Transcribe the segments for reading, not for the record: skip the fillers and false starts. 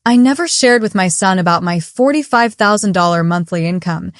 I never shared with my son about my $45,000 monthly income,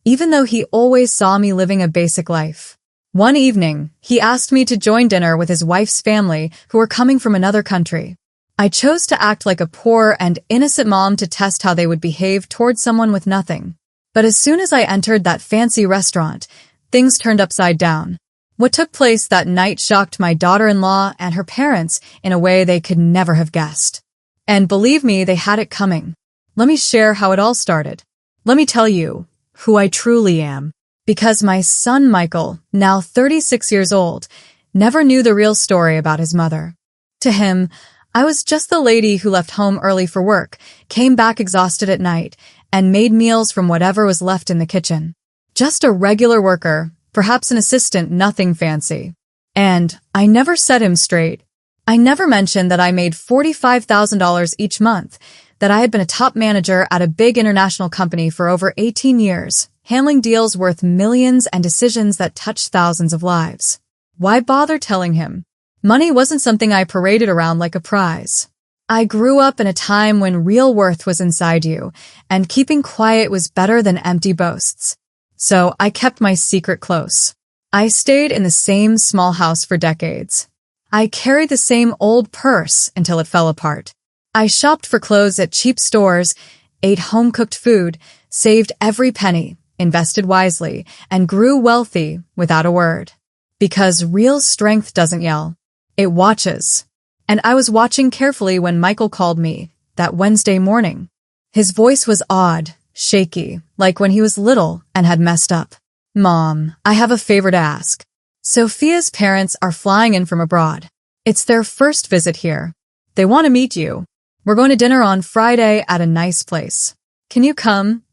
even though he always saw me living a basic life. One evening, he asked me to join dinner with his wife's family who were coming from another country. I chose to act like a poor and innocent mom to test how they would behave towards someone with nothing. But as soon as I entered that fancy restaurant, things turned upside down. What took place that night shocked my daughter-in-law and her parents in a way they could never have guessed. And believe me, they had it coming. Let me share how it all started. Let me tell you who I truly am. Because my son Michael, now 36 years old, never knew the real story about his mother. To him, I was just the lady who left home early for work, came back exhausted at night, and made meals from whatever was left in the kitchen. Just a regular worker, perhaps an assistant, nothing fancy. And I never set him straight. I never mentioned that I made $45,000 each month, that I had been a top manager at a big international company for over 18 years, handling deals worth millions and decisions that touched thousands of lives. Why bother telling him? Money wasn't something I paraded around like a prize. I grew up in a time when real worth was inside you, and keeping quiet was better than empty boasts. So I kept my secret close. I stayed in the same small house for decades. I carried the same old purse until it fell apart. I shopped for clothes at cheap stores, ate home-cooked food, saved every penny, invested wisely, and grew wealthy without a word. Because real strength doesn't yell. It watches. And I was watching carefully when Michael called me that Wednesday morning. His voice was odd, shaky, like when he was little and had messed up. Mom, I have a favor to ask. Sophia's parents are flying in from abroad. It's their first visit here. They want to meet you. We're going to dinner on Friday at a nice place. Can you come?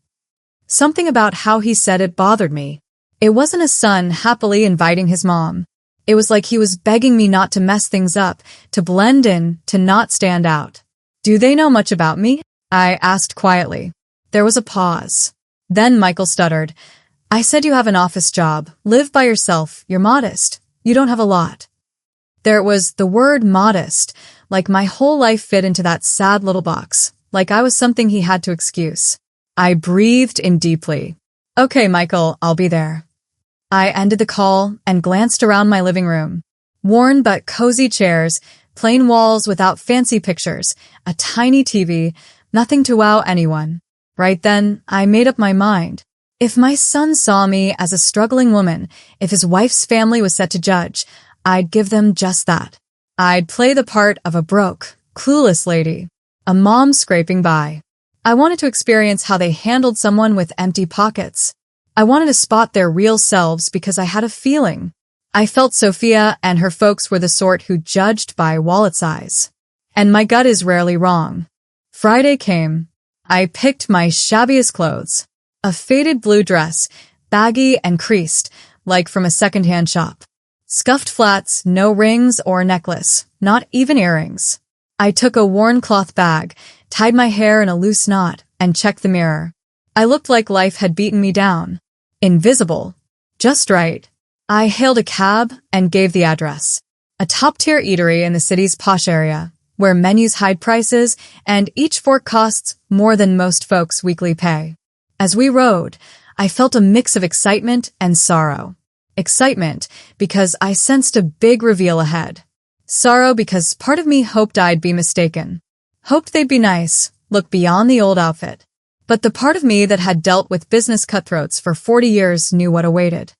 Something about how he said it bothered me. It wasn't a son happily inviting his mom. It was like he was begging me not to mess things up, to blend in, to not stand out. Do they know much about me? I asked quietly. There was a pause. Then Michael stuttered. I said you have an office job, live by yourself, you're modest, you don't have a lot. There it was, the word modest, like my whole life fit into that sad little box, like I was something he had to excuse. I breathed in deeply. Okay, Michael, I'll be there. I ended the call and glanced around my living room. Worn but cozy chairs, plain walls without fancy pictures, a tiny TV, nothing to wow anyone. Right then, I made up my mind. If my son saw me as a struggling woman, if his wife's family was set to judge, I'd give them just that. I'd play the part of a broke, clueless lady, a mom scraping by. I wanted to experience how they handled someone with empty pockets. I wanted to spot their real selves because I had a feeling. I felt Sophia and her folks were the sort who judged by wallet size. And my gut is rarely wrong. Friday came. I picked my shabbiest clothes. A faded blue dress, baggy and creased, like from a second-hand shop. Scuffed flats, no rings or necklace, not even earrings. I took a worn cloth bag, tied my hair in a loose knot, and checked the mirror. I looked like life had beaten me down. Invisible. Just right. I hailed a cab and gave the address. A top-tier eatery in the city's posh area, where menus hide prices and each fork costs more than most folks' weekly pay. As we rode, I felt a mix of excitement and sorrow. Excitement because I sensed a big reveal ahead. Sorrow because part of me hoped I'd be mistaken. Hoped they'd be nice, look beyond the old outfit. But the part of me that had dealt with business cutthroats for 40 years knew what awaited.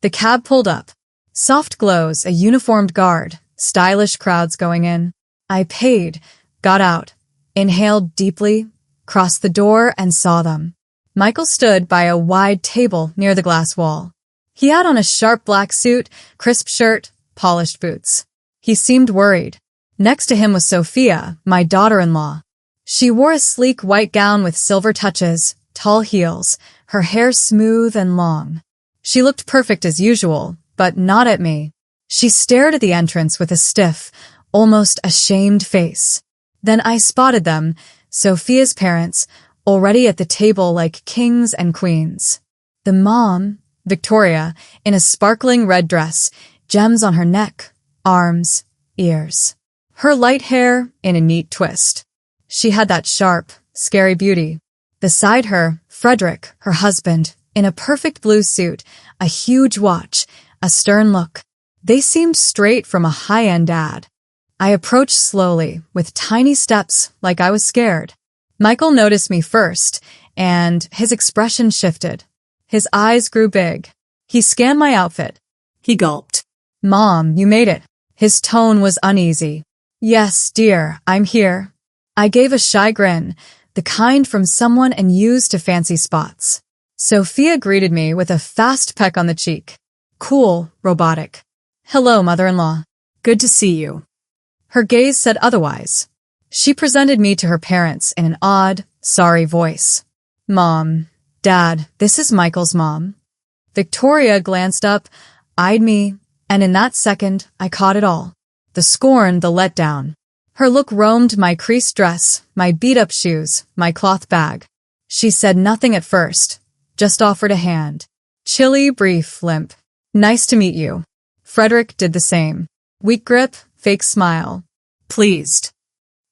The cab pulled up. Soft glows, a uniformed guard, stylish crowds going in. I paid, got out, inhaled deeply, crossed the door and saw them. Michael stood by a wide table near the glass wall. He had on a sharp black suit, crisp shirt, polished boots. He seemed worried. Next to him was Sophia, my daughter-in-law. She wore a sleek white gown with silver touches, tall heels, her hair smooth and long. She looked perfect as usual, but not at me. She stared at the entrance with a stiff, almost ashamed face. Then I spotted them, Sophia's parents, already at the table like kings and queens. The mom, Victoria, in a sparkling red dress, gems on her neck, arms, ears. Her light hair in a neat twist. She had that sharp, scary beauty. Beside her, Frederick, her husband, in a perfect blue suit, a huge watch, a stern look. They seemed straight from a high-end ad. I approached slowly, with tiny steps, like I was scared. Michael noticed me first, and his expression shifted. His eyes grew big. He scanned my outfit. He gulped. "Mom, you made it." His tone was uneasy. "Yes, dear, I'm here." I gave a shy grin, the kind from someone unused to fancy spots. Sophia greeted me with a fast peck on the cheek. Cool, robotic. "Hello, mother-in-law. Good to see you." Her gaze said otherwise. She presented me to her parents in an odd, sorry voice. "Mom, Dad, this is Michael's mom." Victoria glanced up, eyed me, and in that second, I caught it all. The scorn, the letdown. Her look roamed my creased dress, my beat-up shoes, my cloth bag. She said nothing at first, just offered a hand. Chilly, brief, limp. "Nice to meet you." Frederick did the same. Weak grip, fake smile. Pleased.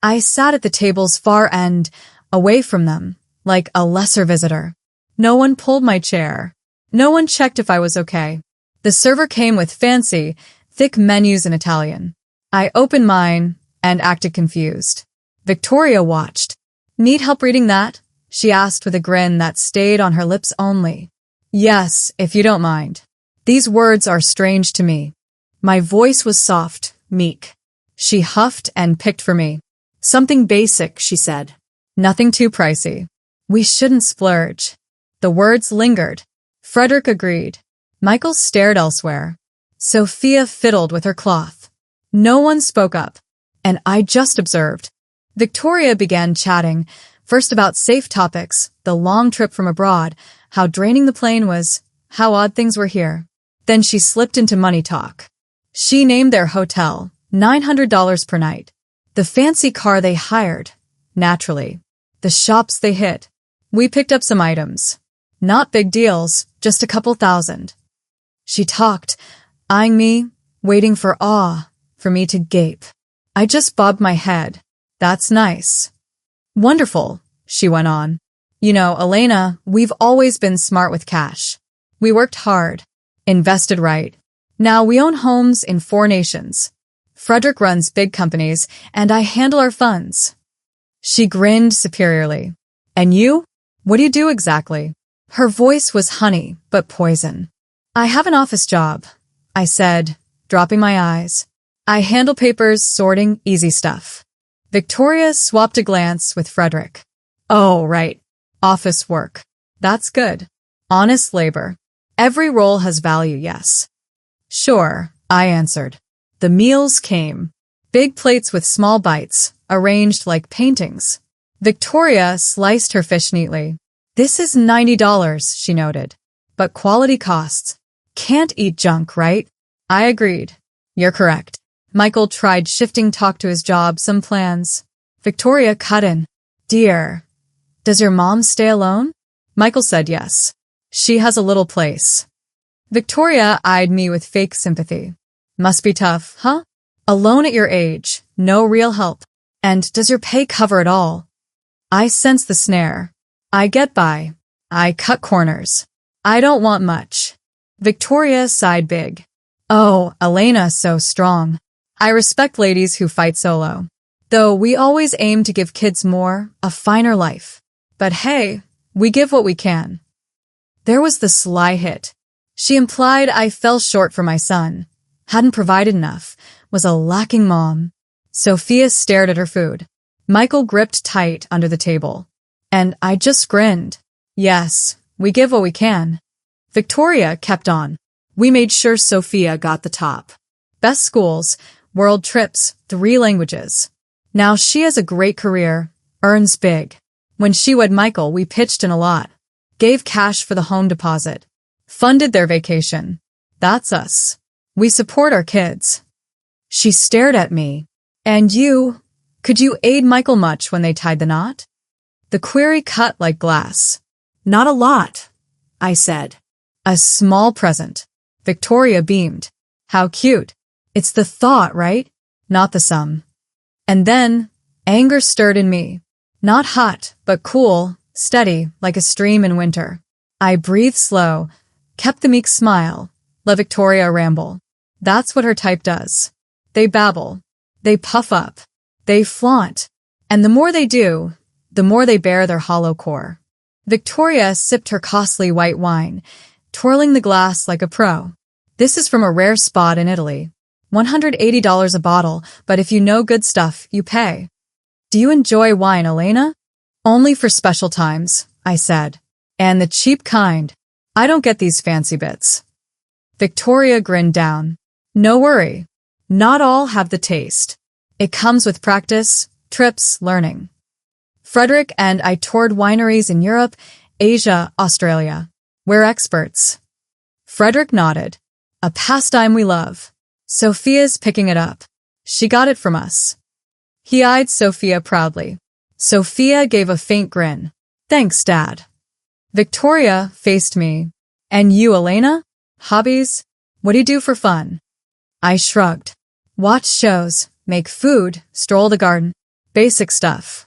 I sat at the table's far end, away from them, like a lesser visitor. No one pulled my chair. No one checked if I was okay. The server came with fancy, thick menus in Italian. I opened mine and acted confused. Victoria watched. "Need help reading that?" she asked with a grin that stayed on her lips only. "Yes, if you don't mind. These words are strange to me." My voice was soft, meek. She huffed and picked for me. "Something basic," she said. "Nothing too pricey. We shouldn't splurge." The words lingered. Frederick agreed. Michael stared elsewhere. Sophia fiddled with her cloth. No one spoke up, and I just observed. Victoria began chatting, first about safe topics, the long trip from abroad, how draining the plane was, how odd things were here. Then she slipped into money talk. She named their hotel, $900 per night. The fancy car they hired, naturally. The shops they hit. We picked up some items. Not big deals, just a couple thousand. She talked, eyeing me, waiting for awe, for me to gape. I just bobbed my head. "That's nice." "Wonderful," she went on. "You know, Elena, we've always been smart with cash. We worked hard, invested right. Now we own homes in 4 nations. Frederick runs big companies, and I handle our funds." She grinned superiorly. "And you? What do you do exactly?" Her voice was honey, but poison. "I have an office job," I said, dropping my eyes. "I handle papers, sorting, easy stuff." Victoria swapped a glance with Frederick. "Oh, right. Office work. That's good. Honest labor. Every role has value, yes." "Sure," I answered. The meals came. Big plates with small bites, arranged like paintings. Victoria sliced her fish neatly. "This is $90, she noted. "But quality costs. Can't eat junk, right?" I agreed. "You're correct." Michael tried shifting talk to his job, some plans. Victoria cut in. "Dear, does your mom stay alone?" Michael said yes. "She has a little place." Victoria eyed me with fake sympathy. "Must be tough, huh? Alone at your age, no real help. And does your pay cover it all?" I sensed the snare. I get by. I cut corners. I don't want much. Victoria sighed big. "Oh, Elena's so strong. I respect ladies who fight solo. Though we always aim to give kids more, a finer life. But hey, we give what we can." There was the sly hit. She implied I fell short for my son, hadn't provided enough, was a lacking mom. Sophia stared at her food. Michael gripped tight under the table. And I just grinned. "Yes, we give what we can." Victoria kept on. "We made sure Sophia got the top. Best schools, world trips, 3 languages. Now she has a great career, earns big. When she wed Michael, we pitched in a lot. Gave cash for the home deposit. Funded their vacation. That's us. We support our kids." She stared at me. "And you? Could you aid Michael much when they tied the knot?" The query cut like glass. "Not a lot," I said. "A small present." Victoria beamed. "How cute. It's the thought, right? Not the sum." And then, anger stirred in me. Not hot, but cool, steady, like a stream in winter. I breathed slow, kept the meek smile, let Victoria ramble. That's what her type does. They babble. They puff up. They flaunt. And the more they do, the more they bare their hollow core. Victoria sipped her costly white wine, twirling the glass like a pro. This is from a rare spot in Italy. $180 a bottle, but if you know good stuff, you pay. Do you enjoy wine, Elena? Only for special times, I said. And the cheap kind. I don't get these fancy bits. Victoria grinned down. No worry. Not all have the taste. It comes with practice, trips, learning. Frederick and I toured wineries in Europe, Asia, Australia. We're experts. Frederick nodded. A pastime we love. Sophia's picking it up. She got it from us. He eyed Sophia proudly. Sophia gave a faint grin. Thanks, Dad. Victoria faced me. And you, Elena? Hobbies? What do you do for fun? I shrugged. Watch shows, make food, stroll the garden. Basic stuff.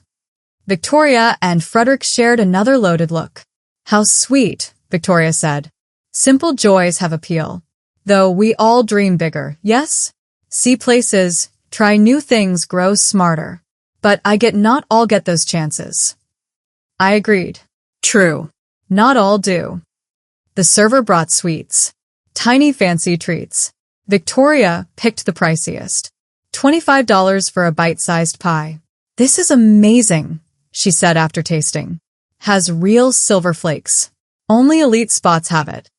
Victoria and Frederick shared another loaded look. How sweet, Victoria said. Simple joys have appeal. Though we all dream bigger, yes? See places, try new things, grow smarter. But not all get those chances. I agreed. True. Not all do. The server brought sweets. Tiny fancy treats. Victoria picked the priciest. $25 for a bite-sized pie. This is amazing, she said after tasting. Has real silver flakes. Only elite spots have it.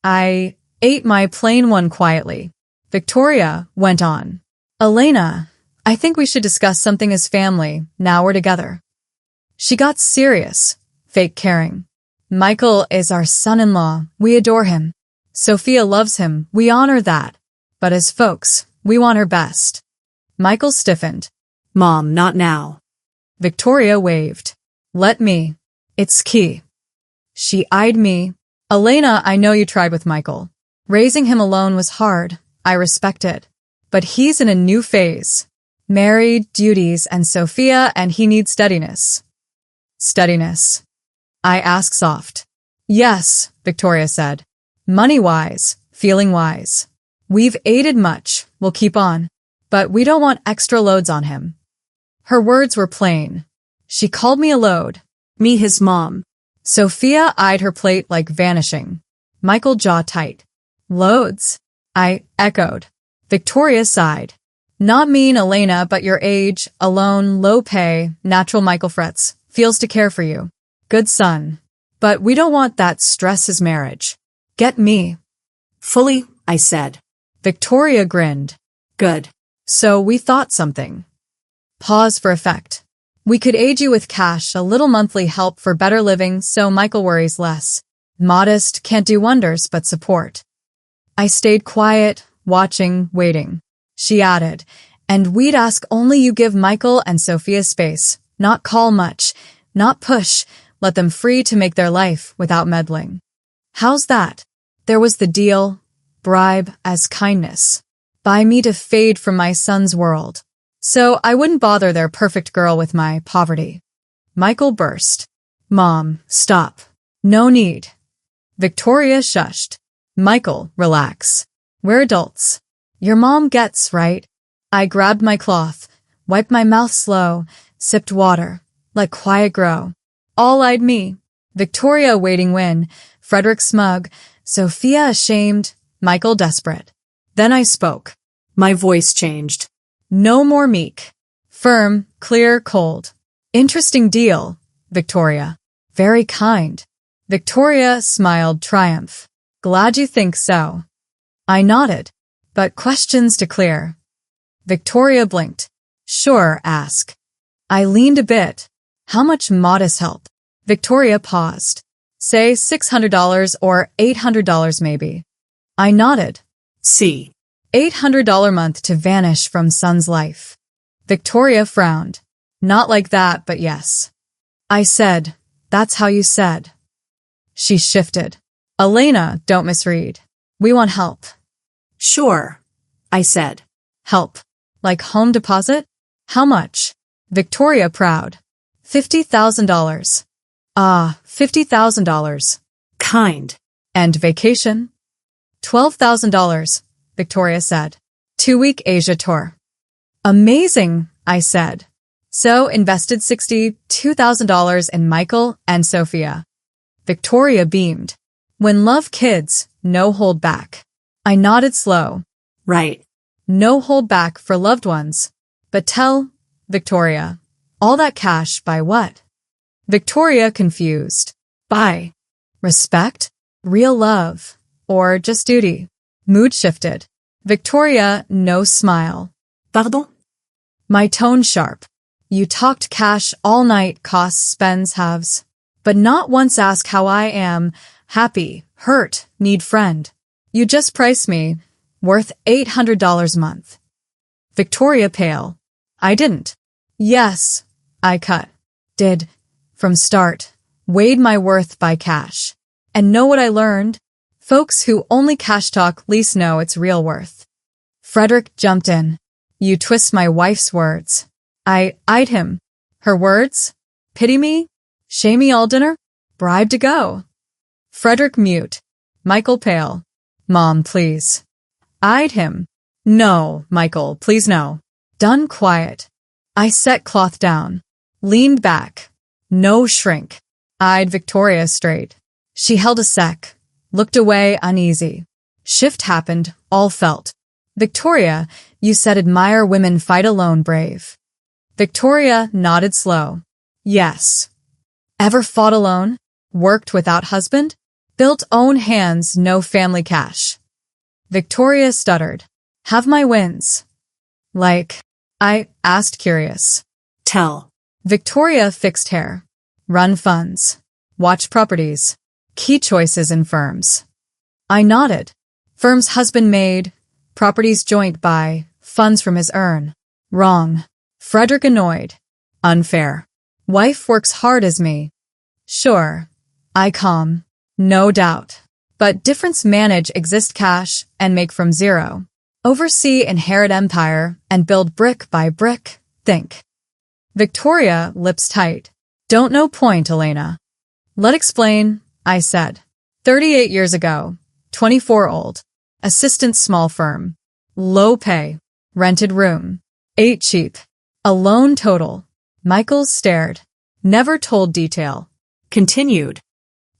I ate my plain one quietly. Victoria went on. Elena, I think we should discuss something as family, now we're together. She got serious, fake caring. Michael is our son-in-law, we adore him. Sophia loves him, we honor that. But as folks, we want her best. Michael stiffened. Mom, not now. Victoria waved. Let me. It's key. She eyed me. Elena, I know you tried with Michael. Raising him alone was hard. I respect it. But he's in a new phase. Married, duties, and Sophia, and he needs steadiness. Steadiness. I asked soft. Yes, Victoria said. Money-wise, feeling-wise. We've aided much, we'll keep on. But we don't want extra loads on him. Her words were plain. She called me a load. Me his mom. Sophia eyed her plate like vanishing. Michael jaw tight. Loads? I echoed. Victoria sighed. Not mean, Elena, but your age, alone, low pay, natural Michael frets, feels to care for you. Good son. But we don't want that stress his marriage. Get me. Fully, I said. Victoria grinned. Good. So we thought something. Pause for effect. We could aid you with cash, a little monthly help for better living so Michael worries less. Modest, can't do wonders, but support. I stayed quiet, watching, waiting. She added, and we'd ask only you give Michael and Sophia space, not call much, not push, let them free to make their life without meddling. How's that? There was the deal, bribe as kindness. Buy me to fade from my son's world. So I wouldn't bother their perfect girl with my poverty. Michael burst. Mom, stop. No need. Victoria shushed. Michael, relax. We're adults. Your mom gets, right? I grabbed my cloth, wiped my mouth slow, sipped water, let quiet grow. All eyed me. Victoria waiting win, Frederick smug, Sophia ashamed, Michael desperate. Then I spoke. My voice changed. No more meek. Firm, clear, cold. Interesting deal, Victoria. Very kind. Victoria smiled triumph. Glad you think so. I nodded. But questions to clear. Victoria blinked. Sure, ask. I leaned a bit. How much modest help? Victoria paused. Say $600 or $800 maybe. I nodded. See. $800 month to vanish from son's life. Victoria frowned. Not like that, but yes. I said, that's how you said. She shifted. Elena, don't misread. We want help. Sure, I said. Help. Like home deposit? How much? Victoria proud. $50,000. Ah, $50,000. Kind. And vacation? $12,000, Victoria said. 2-week Asia tour. Amazing, I said. So invested $62,000 in Michael and Sophia. Victoria beamed. When love kids, no hold back. I nodded slow. Right. No hold back for loved ones. But tell, Victoria, all that cash by what? Victoria confused. By respect, real love, or just duty? Mood shifted. Victoria, no smile. Pardon? My tone sharp. You talked cash all night, costs, spends, haves. But not once ask how I am, happy, hurt, need friend. You just price me, worth $800 a month. Victoria pale. I didn't. Yes, I cut. Did. From start. Weighed my worth by cash. And know what I learned? Folks who only cash talk least know its real worth. Frederick jumped in. You twist my wife's words. I eyed him. Her words? Pity me? Shame me all dinner? Bribe to go. Frederick mute. Michael pale. Mom, please. Eyed him. No, Michael, please no. Done quiet. I set cloth down. Leaned back. No shrink. Eyed Victoria straight. She held a sec. Looked away uneasy. Shift happened, all felt. Victoria, you said admire women fight alone brave. Victoria nodded slow. Yes. Ever fought alone? Worked without husband? Built own hands, no family cash. Victoria stuttered. Have my wins. Like, I asked curious. Tell. Victoria fixed hair. Run funds. Watch properties. Key choices in firms. I nodded. Firms husband made. Properties joint by. Funds from his earn. Wrong. Frederick annoyed. Unfair. Wife works hard as me. Sure. I calm. No doubt. But difference manage exist cash and make from zero. Oversee inherit empire and build brick by brick. Think. Victoria, lips tight. Don't know point, Elena. Let explain, I said. 38 years ago. 24 old. Assistant small firm. Low pay. Rented room. Ate cheap. Alone total. Michael stared. Never told detail. Continued.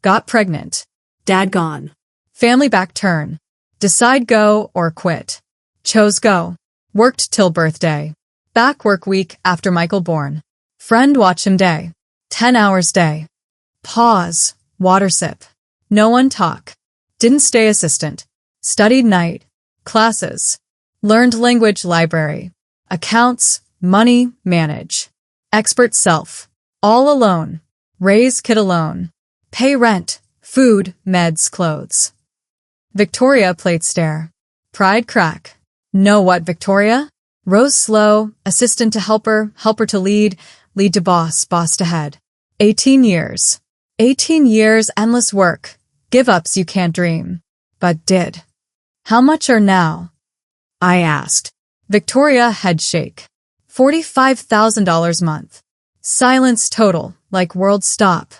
Got pregnant. Dad gone. Family back turn. Decide go or quit. Chose go. Worked till birthday. Back work week after Michael born. Friend watch him day. 10 hours day. Pause. Water sip. No one talk. Didn't stay assistant. Studied night. Classes. Learned language library. Accounts. Money. Manage. Expert self. All alone. Raise kid alone. Pay rent. Food. Meds. Clothes. Victoria plate stare. Pride crack. Know what, Victoria? Rose slow. Assistant to helper. Helper to lead. Lead to boss. Boss to head. 18 years. 18 years endless work. Give-ups you can't dream. But did. How much are now? I asked. Victoria head shake. $45,000 month. Silence total, like world stop.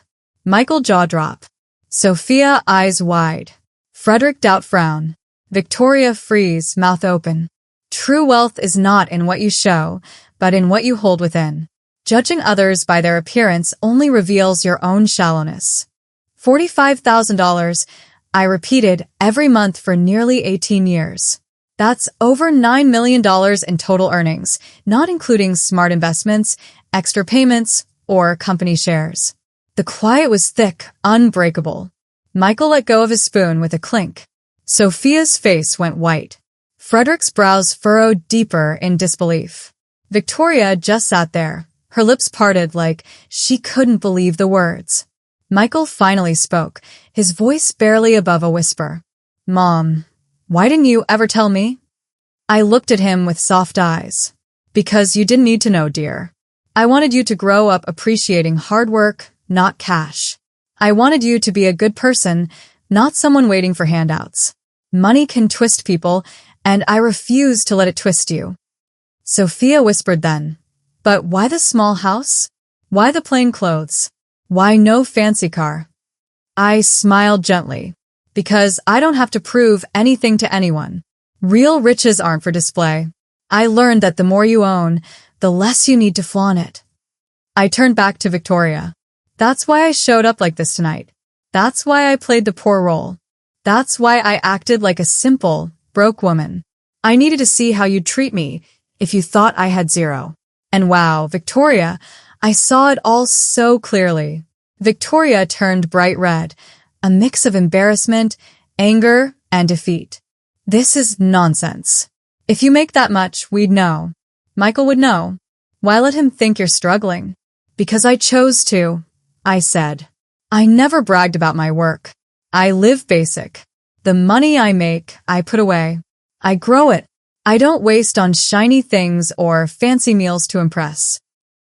Michael jaw drop. Sophia eyes wide. Frederick doubt frown. Victoria freeze, mouth open. True wealth is not in what you show, but in what you hold within. Judging others by their appearance only reveals your own shallowness. $45,000, I repeated every month for nearly 18 years. That's over $9 million in total earnings, not including smart investments, extra payments, or company shares. The quiet was thick, unbreakable. Michael let go of his spoon with a clink. Sophia's face went white. Frederick's brows furrowed deeper in disbelief. Victoria just sat there, her lips parted like she couldn't believe the words. Michael finally spoke, his voice barely above a whisper. Mom, why didn't you ever tell me? I looked at him with soft eyes. Because you didn't need to know, dear. I wanted you to grow up appreciating hard work, not cash. I wanted you to be a good person, not someone waiting for handouts. Money can twist people, and I refuse to let it twist you. Sophia whispered then. But why the small house? Why the plain clothes? Why no fancy car? I smiled gently. Because I don't have to prove anything to anyone. Real riches aren't for display. I learned that the more you own, the less you need to flaunt it. I turned back to Victoria. That's why I showed up like this tonight. That's why I played the poor role. That's why I acted like a simple, broke woman. I needed to see how you'd treat me if you thought I had zero. And wow, Victoria, I saw it all so clearly. Victoria turned bright red, a mix of embarrassment, anger, and defeat. This is nonsense. If you make that much, we'd know. Michael would know. Why let him think you're struggling? Because I chose to, I said. I never bragged about my work. I live basic. The money I make, I put away. I grow it. I don't waste on shiny things or fancy meals to impress.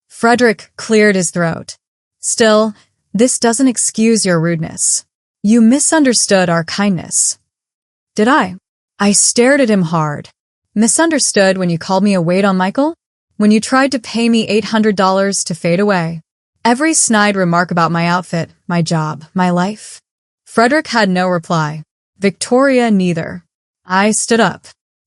Frederick cleared his throat. Still, this doesn't excuse your rudeness. You misunderstood our kindness. Did I? I stared at him hard. Misunderstood when you called me a weight on Michael? When you tried to pay me $800 to fade away? Every snide remark about my outfit, my job, my life? Frederick had no reply. Victoria neither. I stood up.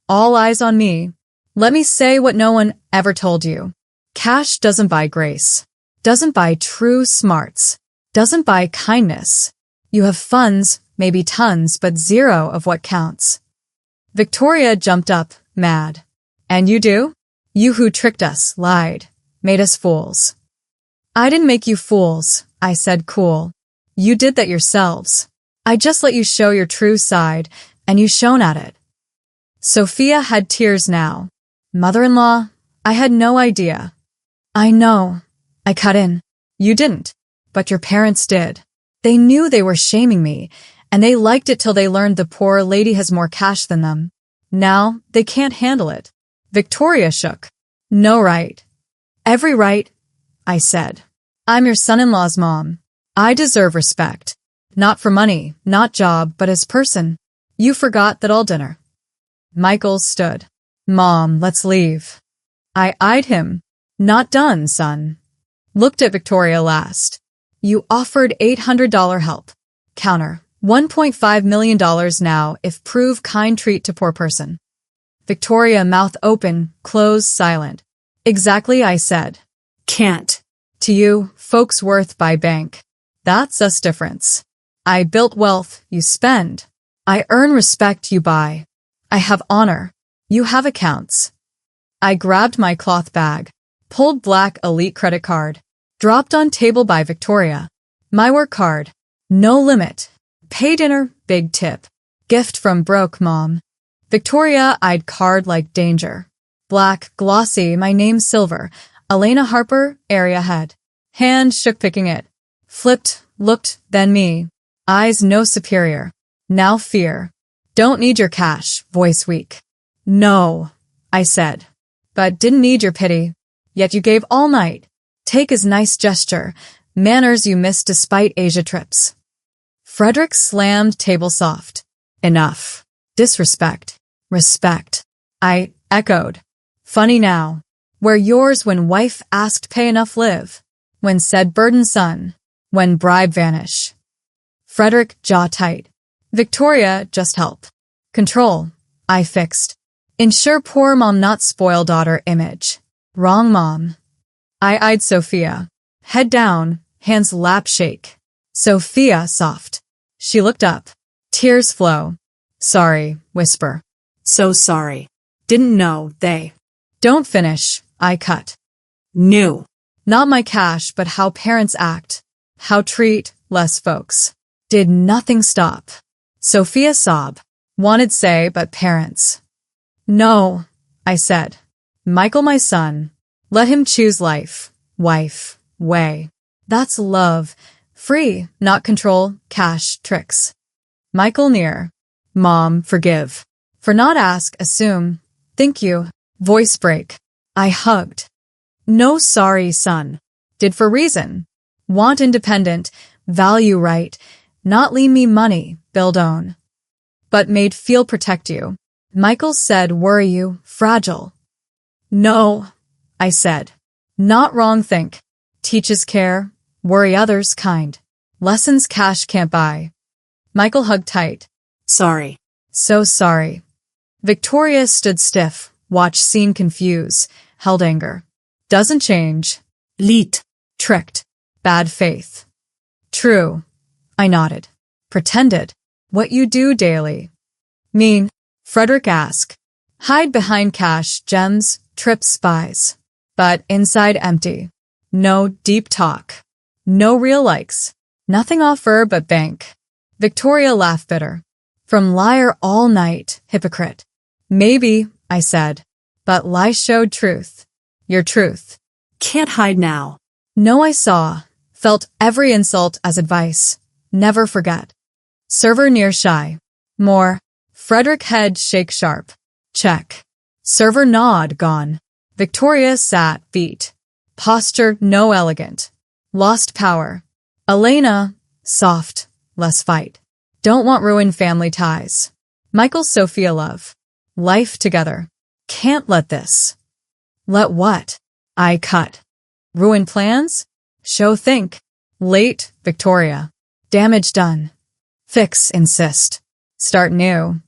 All eyes on me. Let me say what no one ever told you. Cash doesn't buy grace. Doesn't buy true smarts. Doesn't buy kindness. You have funds, maybe tons, but zero of what counts. Victoria jumped up, mad. And you do? You who tricked us, lied, made us fools. I didn't make you fools, I said cool. You did that yourselves. I just let you show your true side, and you shone at it. Sophia had tears now. Mother-in-law, I had no idea. I know. I cut in. You didn't. But your parents did. They knew they were shaming me, and they liked it till they learned the poor lady has more cash than them. Now, they can't handle it. Victoria shook. No right. Every right, I said. I'm your son-in-law's mom. I deserve respect. Not for money, not job, but as person. You forgot that all dinner. Michael stood. Mom, let's leave. I eyed him. Not done, son. Looked at Victoria last. You offered $800 help. Counter. $1.5 million now if prove kind treat to poor person. Victoria mouth open, closed silent. Exactly, I said. Can't. To you, folks worth by bank. That's us difference. I built wealth, you spend. I earn respect, you buy. I have honor. You have accounts. I grabbed my cloth bag, pulled black elite credit card, dropped on table by Victoria. My work card. No limit. Pay dinner, big tip. Gift from broke mom. Victoria eyed card like danger. Black, glossy, my name silver. Elena Harper, area head. Hand shook picking it. Flipped, looked, then me. Eyes no superior. Now fear. Don't need your cash, voice weak. No, I said. But didn't need your pity. Yet you gave all night. Take his nice gesture. Manners you missed despite Asia trips. Frederick slammed table soft. Enough. Disrespect. Respect. I echoed. Funny now. Where yours when wife asked pay enough live. When said burden son. When bribe vanish. Frederick jaw tight. Victoria just help. Control. I fixed. Ensure poor mom not spoil daughter image. Wrong mom. I eyed Sophia. Head down, hands lap shake. Sophia soft. She looked up. Tears flow. Sorry, whisper. So sorry. Didn't know, they. Don't finish, I cut. Knew. Not my cash, but how parents act. How treat less folks. Did nothing stop. Sophia sob. Wanted say, but parents. No, I said. Michael my son. Let him choose life, wife, way. That's love. Free, not control, cash, tricks. Michael near. Mom, forgive. For not ask, assume. Thank you. Voice break. I hugged. No sorry, son. Did for reason. Want independent. Value right. Not lean me money, build own. But made feel protect you. Michael said worry you, fragile. No, I said. Not wrong think. Teaches care, worry others kind. Lessons cash can't buy. Michael hugged tight. Sorry. So sorry. Victoria stood stiff, watched scene confuse, held anger. Doesn't change. Leet. Tricked. Bad faith. True. I nodded. Pretended. What you do daily. Mean. Frederick asked. Hide behind cash, gems, trips, spies. But inside empty. No deep talk. No real likes. Nothing offer but bank. Victoria laughed bitter. From liar all night, hypocrite. Maybe, I said. But lies showed truth. Your truth. Can't hide now. No, I saw. Felt every insult as advice. Never forget. Server near shy. More. Frederick head shake sharp. Check. Server nod gone. Victoria sat beat. Posture no elegant. Lost power. Elena, soft, less fight. Don't want ruined family ties. Michael Sophia love. Life together. Can't let this. Let what? I cut. Ruin plans? Show think. Late, Victoria. Damage done. Fix, insist. Start new.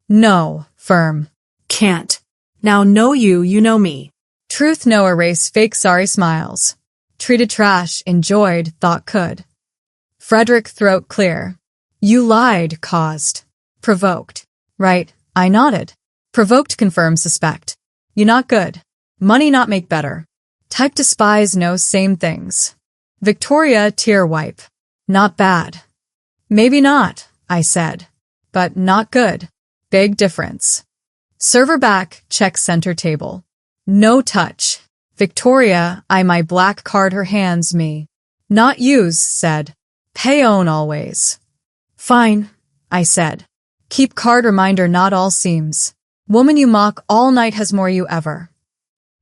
No, firm. Can't. Now know you, you know me. Truth no erase fake sorry smiles. Treated trash, enjoyed, thought could. Frederick throat clear. You lied, caused. Provoked. Right, I nodded. Provoked confirm suspect. You not good. Money not make better. Type despise no same things. Victoria tear wipe. Not bad. Maybe not, I said. But not good. Big difference. Server back, check center table. No touch. Victoria, I my black card her hands me. Not use, said. Pay own always. Fine, I said. Keep card reminder not all seems. Woman you mock all night has more you ever.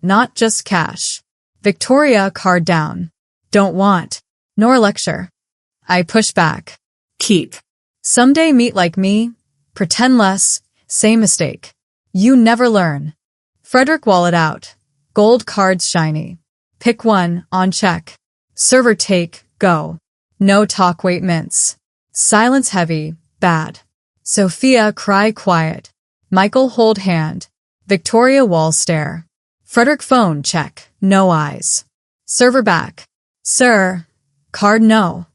Not just cash. Victoria card down. Don't want. Nor lecture. I push back. Keep. Someday meet like me. Pretend less. Same mistake. You never learn. Frederick wallet out. Gold cards shiny. Pick one, on check. Server take, go. No talk wait mince. Silence heavy, bad. Sophia cry quiet. Michael hold hand. Victoria wall stare. Frederick phone check, no eyes. Server back. Sir. Card no.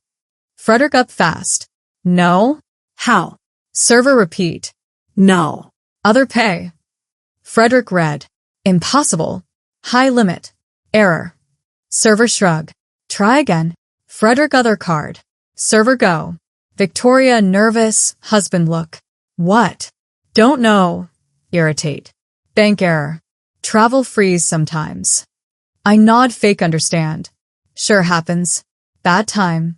Frederick up fast. No? How? Server repeat. No. Other pay. Frederick read. Impossible. High limit. Error. Server shrug. Try again. Frederick other card. Server go. Victoria nervous, husband look. What? Don't know. Irritate. Bank error. Travel freeze sometimes. I nod fake understand. Sure happens. Bad time.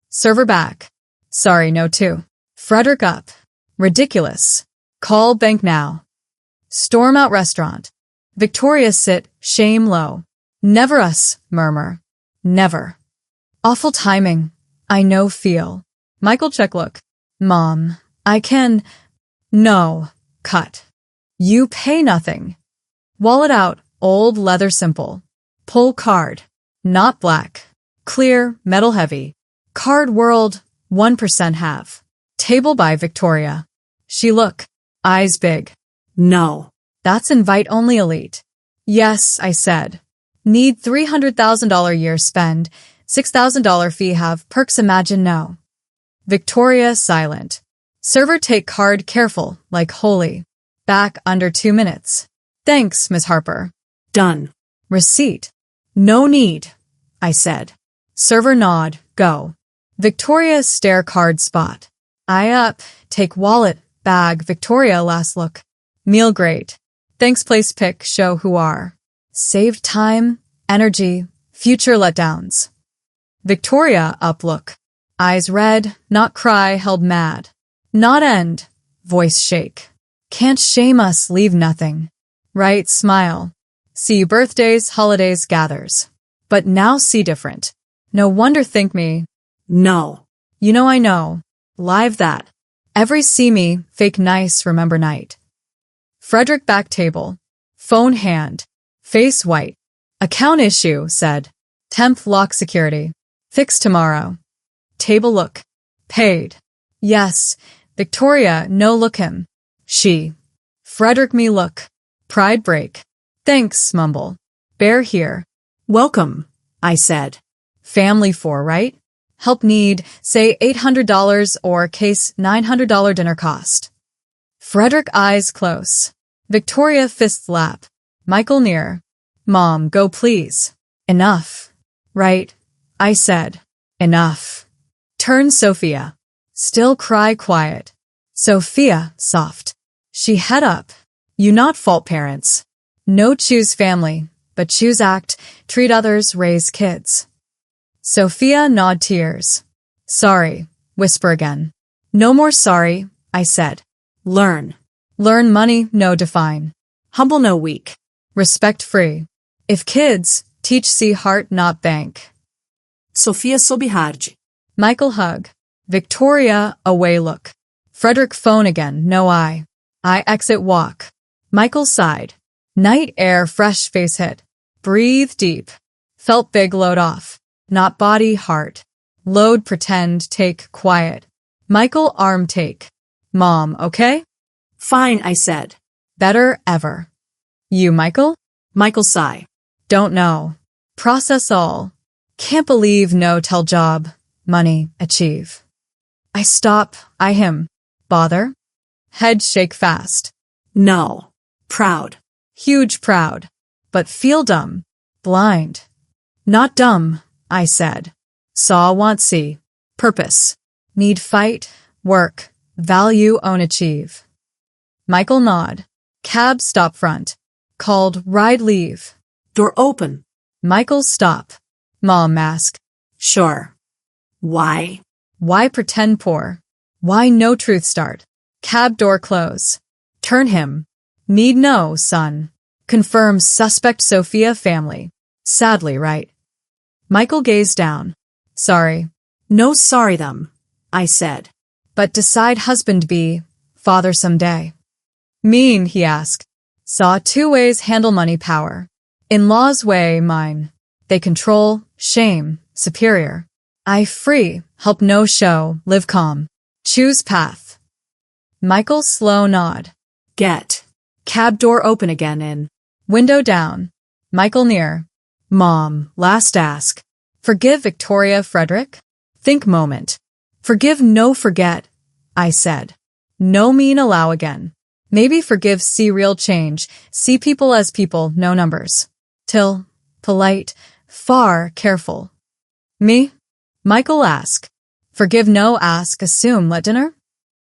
Server back. Sorry no too. Frederick up. Ridiculous. Call bank now. Storm out restaurant. Victoria sit, shame low. Never us, murmur. Never. Awful timing. I know feel. Michael check look. Mom, I can. No. Cut. You pay nothing. Wallet out, old leather simple. Pull card. Not black. Clear, metal heavy. Card world, 1% have. Table by Victoria. She look. Eyes big. No. That's invite only elite. Yes, I said. Need $300,000 year spend, $6,000 fee have perks imagine no. Victoria silent. Server take card careful, like holy. Back under 2 minutes. Thanks, Miss Harper. Done. Receipt. No need, I said. Server nod, go. Victoria stare card spot. I up, take wallet, bag, Victoria last look. Meal great. Thanks place pick, show who are. Saved time, energy, future letdowns. Victoria up look. Eyes red, not cry, held mad. Not end, voice shake. Can't shame us, leave nothing. Right, smile. See birthdays, holidays, gathers. But now see different. No wonder think me. No. You know I know. Live that. Every see me, fake nice, remember night. Frederick back table. Phone hand. Face white. Account issue, said. Temp lock security. Fix tomorrow. Table look. Paid. Yes. Victoria, no look him. She. Frederick me look. Pride break. Thanks, mumble. Bear here. Welcome, I said. Family for, right? Help need, say $800 or case $900 dinner cost. Frederick eyes close. Victoria fists lap. Michael near. Mom, go please. Enough. Right, I said. Enough. Turn Sophia. Still cry quiet. Sophia, soft. She head up. You not fault parents. No choose family, but choose act, treat others, raise kids. Sophia nod tears. Sorry, whisper again. No more sorry, I said. Learn. Learn money, no define. Humble, no weak. Respect free. If kids, teach see heart, not bank. Sophia sobihardi. Michael hug. Victoria, away look. Frederick phone again, no I. I exit walk. Michael sighed. Night air, fresh face hit. Breathe deep. Felt big load off. Not body, heart. Load, pretend, take, quiet. Michael arm take. Mom, okay? Fine, I said. Better ever. You, Michael? Michael sigh. Don't know. Process all. Can't believe no tell job. Money, achieve. I stop, I him. Bother? Head shake fast. No. Proud. Huge proud. But feel dumb. Blind. Not dumb, I said. Saw want see. Purpose. Need fight, work, value own achieve. Michael nod. Cab stop front. Called ride leave. Door open. Michael stop. Mom mask. Sure. Why? Why pretend poor? Why no truth start? Cab door close. Turn him. Need no, son. Confirm suspect Sophia family. Sadly, right? Michael gazed down. Sorry. No sorry them, I said. But decide husband be, father someday. Mean, he asked. Saw two ways handle money power. In-laws way, mine. They control, shame, superior. I free, help no show, live calm. Choose path. Michael slow nod. Get. Cab door open again in. Window down. Michael near. Mom, last ask. Forgive Victoria Frederick? Think moment. Forgive no forget, I said. No mean allow again. Maybe forgive see real change, see people as people, no numbers. Till, polite, far, careful. Me? Michael ask. Forgive no ask, assume, let dinner?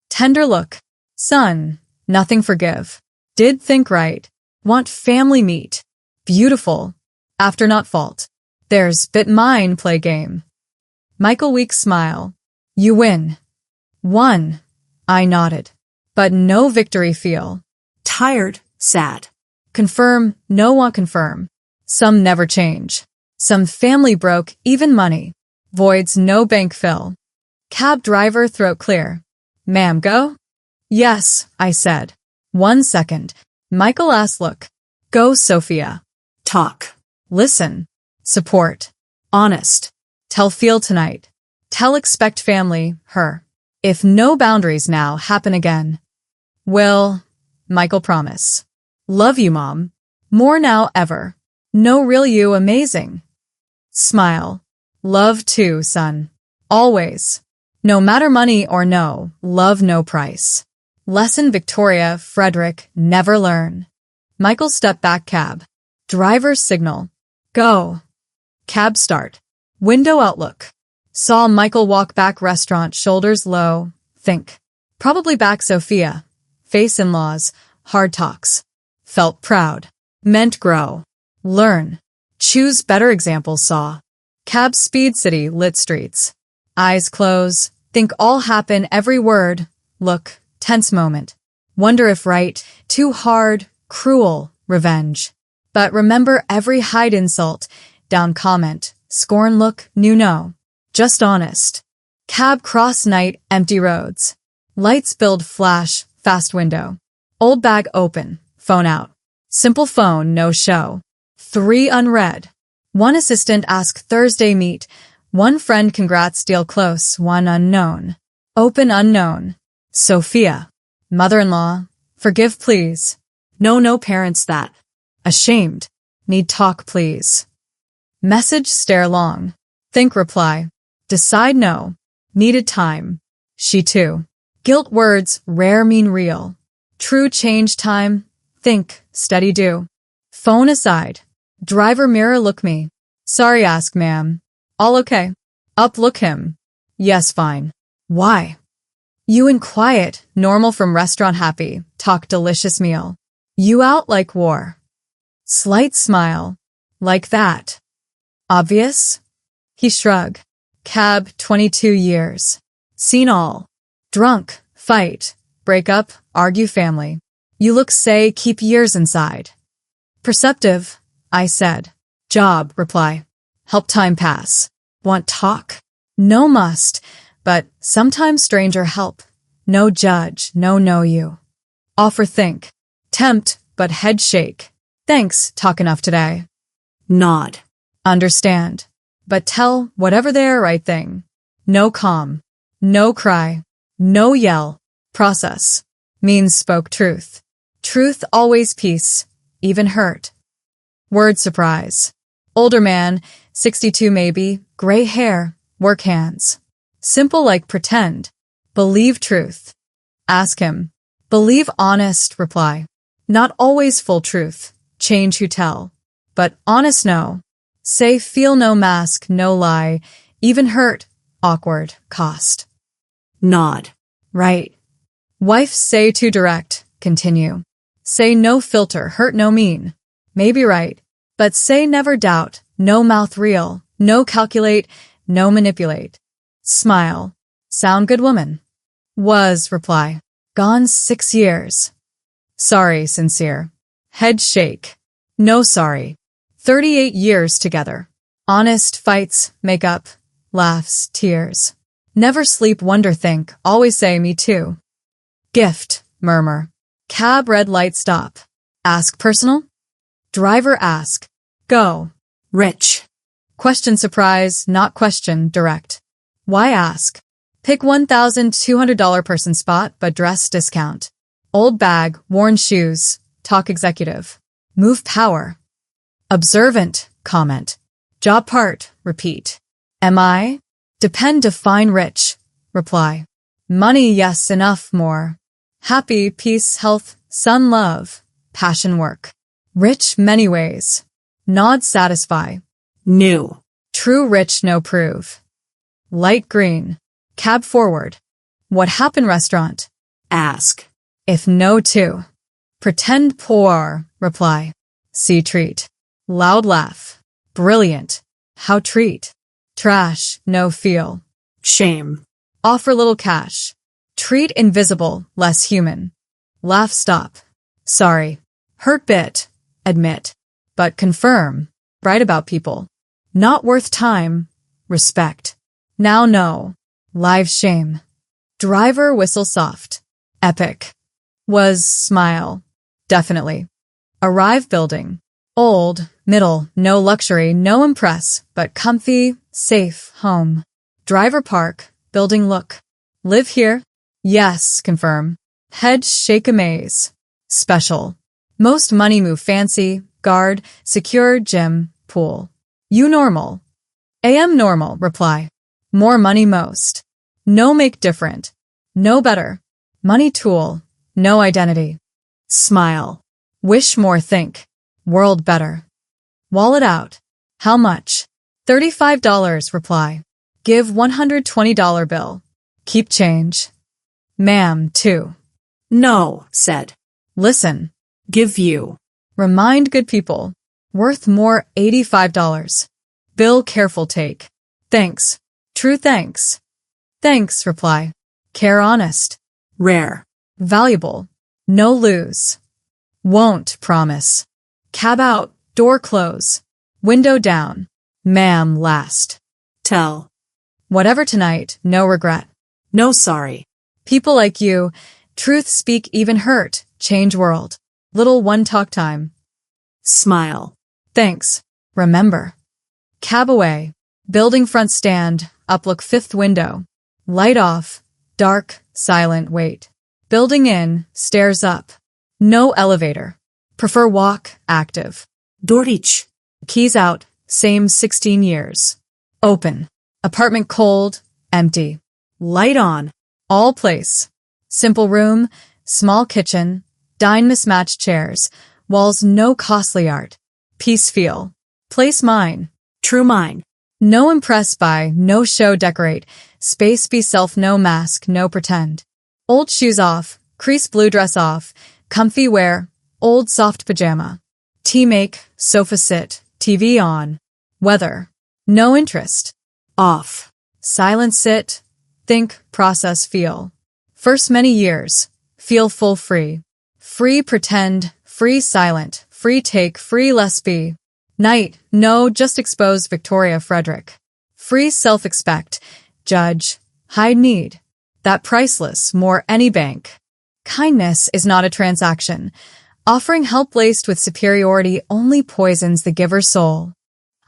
Tender look. Son, nothing forgive. Did think right. Want family meet. Beautiful. After not fault. There's bit mine play game. Michael weak smile. You win. Won. I nodded. But no victory feel. Tired, sad. Confirm, no want confirm. Some never change. Some family broke, even money. Voids no bank fill. Cab driver throat clear. Ma'am, go? Yes, I said. 1 second. Michael asked look. Go, Sophia. Talk. Listen. Support. Honest. Tell feel tonight. Tell expect family, her. If no boundaries now happen again. Will, Michael promise. Love you, Mom. More now ever. No real you amazing. Smile. Love too, son. Always. No matter money or no, love no price. Lesson Victoria, Frederick, never learn. Michael step back cab. Driver signal. Go. Cab start. Window outlook. Saw Michael walk back restaurant, shoulders low. Think. Probably back Sophia. Face in-laws. Hard talks. Felt proud. Meant grow. Learn. Choose better examples saw. Cab speed city, lit streets. Eyes close. Think all happen, every word. Look. Tense moment. Wonder if right. Too hard. Cruel. Revenge. But remember every hide insult. Down comment. Scorn look. New no. Just honest. Cab cross night, empty roads. Lights build flash, fast window. Old bag open, phone out. Simple phone, no show. 3 unread. One assistant ask Thursday meet. One friend congrats deal close. One unknown. Open unknown. Sophia. Mother-in-law. Forgive please. No parents that. Ashamed. Need talk please. Message stare long. Think reply. Decide no. Needed time. She too. Guilt words rare mean real. True change time. Think steady do. Phone aside. Driver mirror look me. Sorry ask ma'am. All okay. Up look him. Yes fine. Why? You in quiet. Normal from restaurant happy. Talk delicious meal. You out like war. Slight smile. Like that. Obvious? He shrug. Cab 22 years. Seen all. Drunk. Fight. Break up. Argue family. You look say keep years inside. Perceptive. I said. Job. Reply. Help time pass. Want talk? No must. But sometimes stranger help. No judge. No know you. Offer think. Tempt. But head shake. Thanks. Talk enough today. Nod. Understand. But tell whatever they're right thing. No calm. No cry. No yell. Process. Means spoke truth. Truth always peace. Even hurt. Word surprise. Older man, 62 maybe, gray hair, work hands. Simple like pretend. Believe truth. Ask him. Believe honest reply. Not always full truth. Change who tell. But honest no. Say feel no mask, no lie. Even hurt. Awkward. Cost. Nod. Right. Wife say too direct. Continue. Say no filter. Hurt no mean. Maybe right. But say never doubt. No mouth real. No calculate. No manipulate. Smile. Sound good woman. Was reply. Gone 6 years. Sorry sincere. Head shake. No sorry. 38 years together. Honest fights, make up, laughs, tears. Never sleep wonder think, always say me too. Gift, murmur. Cab red light stop. Ask personal? Driver ask. Go. Rich. Question surprise, not question, direct. Why ask? Pick $1,200 person spot, but dress discount. Old bag, worn shoes, talk executive. Move power. Observant, comment. Job part, repeat. Am I? Depend define rich, reply. Money yes enough more. Happy, peace, health, sun love, passion work. Rich many ways. Nod satisfy. New. True rich no prove. Light green. Cab forward. What happened restaurant? Ask. If no to. Pretend poor, reply. See treat. Loud laugh. Brilliant. How treat. Trash, no feel. Shame. Offer little cash. Treat invisible, less human. Laugh stop. Sorry. Hurt bit. Admit. But confirm. Write about people. Not worth time. Respect. Now no. Live shame. Driver whistle soft. Epic. Was smile. Definitely. Arrive building. Old, middle, no luxury, no impress, but comfy, safe, home. Driver park, building look. Live here? Yes, confirm. Head shake amaze. Special. Most money move fancy, guard, secure, gym, pool. You normal. AM normal, reply. More money most. No make different. No better. Money tool. No identity. Smile. Wish more think. World better. Wallet out. How much? $35 reply. Give $120 bill. Keep change. Ma'am, too. No, said. Listen. Give you. Remind good people. Worth more $85. Bill careful take. Thanks. True thanks. Thanks reply. Care honest. Rare. Valuable. No lose. Won't promise. Cab out, door close. Window down. Ma'am last. Tell. Whatever tonight, no regret. No sorry. People like you, truth speak even hurt, change world. Little one talk time. Smile. Thanks. Remember. Cab away. Building front stand, uplook fifth window. Light off, dark, silent, wait. Building in, stairs up. No elevator. Prefer walk, active. Dorich. Keys out, same 16 years. Open. Apartment cold, empty. Light on. All place. Simple room, small kitchen, dine mismatched chairs, walls no costly art. Peace feel. Place mine. True mine. No impress by, no show decorate, space be self no mask, no pretend. Old shoes off, crease blue dress off, comfy wear, old soft pajama. Tea make, sofa sit, TV on. Weather. No interest. Off. Silent sit, think, process, feel. First many years, feel full free. Free pretend, free silent, free take, free less be. Night, no, just expose Victoria Frederick. Free self-expect, judge, hide need. That priceless, more any bank. Kindness is not a transaction. Offering help laced with superiority only poisons the giver's soul.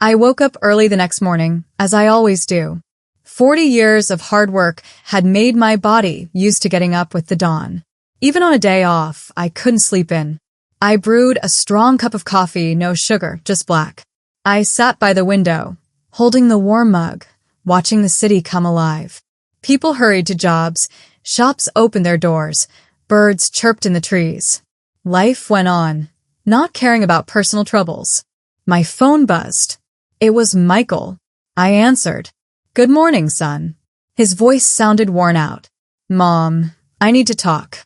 I woke up early the next morning, as I always do. 40 years of hard work had made my body used to getting up with the dawn. Even on a day off, I couldn't sleep in. I brewed a strong cup of coffee, no sugar, just black. I sat by the window, holding the warm mug, watching the city come alive. People hurried to jobs, shops opened their doors, birds chirped in the trees. Life went on, not caring about personal troubles. My phone buzzed. It was Michael. I answered. Good morning, son. His voice sounded worn out. Mom, I need to talk.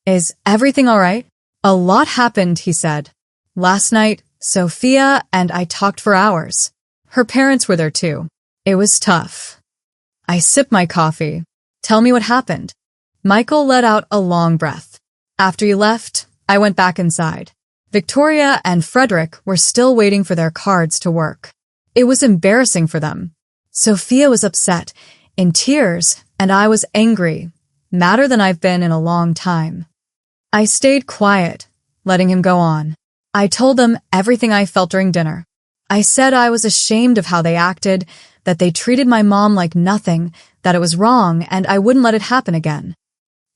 Is everything all right? A lot happened, he said. Last night, Sophia and I talked for hours. Her parents were there too. It was tough. I sipped my coffee. Tell me what happened. Michael let out a long breath. After you left, I went back inside. Victoria and Frederick were still waiting for their cards to work. It was embarrassing for them. Sophia was upset, in tears, and I was angry, madder than I've been in a long time. I stayed quiet, letting him go on. I told them everything I felt during dinner. I said I was ashamed of how they acted, that they treated my mom like nothing, that it was wrong, and I wouldn't let it happen again.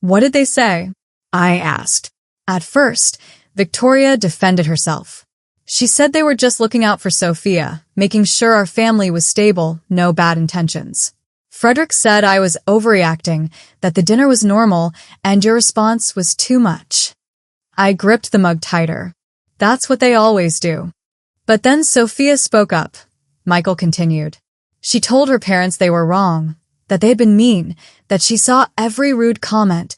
What did they say? I asked. At first, Victoria defended herself. She said they were just looking out for Sophia, making sure our family was stable, no bad intentions. Frederick said I was overreacting, that the dinner was normal, and your response was too much. I gripped the mug tighter. That's what they always do. But then Sophia spoke up. Michael continued. She told her parents they were wrong, that they had been mean, that she saw every rude comment,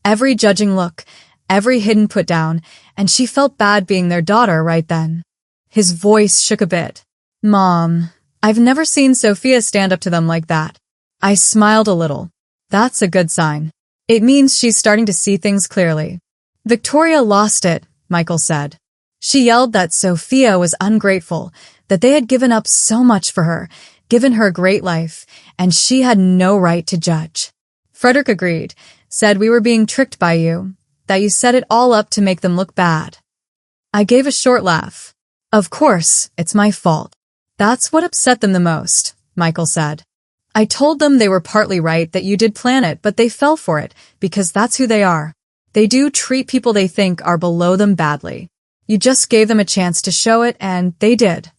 every judging look, every hidden put down, and she felt bad being their daughter right then. His voice shook a bit. Mom, I've never seen Sophia stand up to them like that. I smiled a little. That's a good sign. It means she's starting to see things clearly. Victoria lost it, Michael said. She yelled that Sophia was ungrateful, that they had given up so much for her, given her a great life, and she had no right to judge. Frederick agreed, said we were being tricked by you, that you set it all up to make them look bad. I gave a short laugh. Of course, it's my fault. That's what upset them the most, Michael said. I told them they were partly right, that you did plan it, but they fell for it, because that's who they are. They do treat people they think are below them badly. You just gave them a chance to show it, and they did.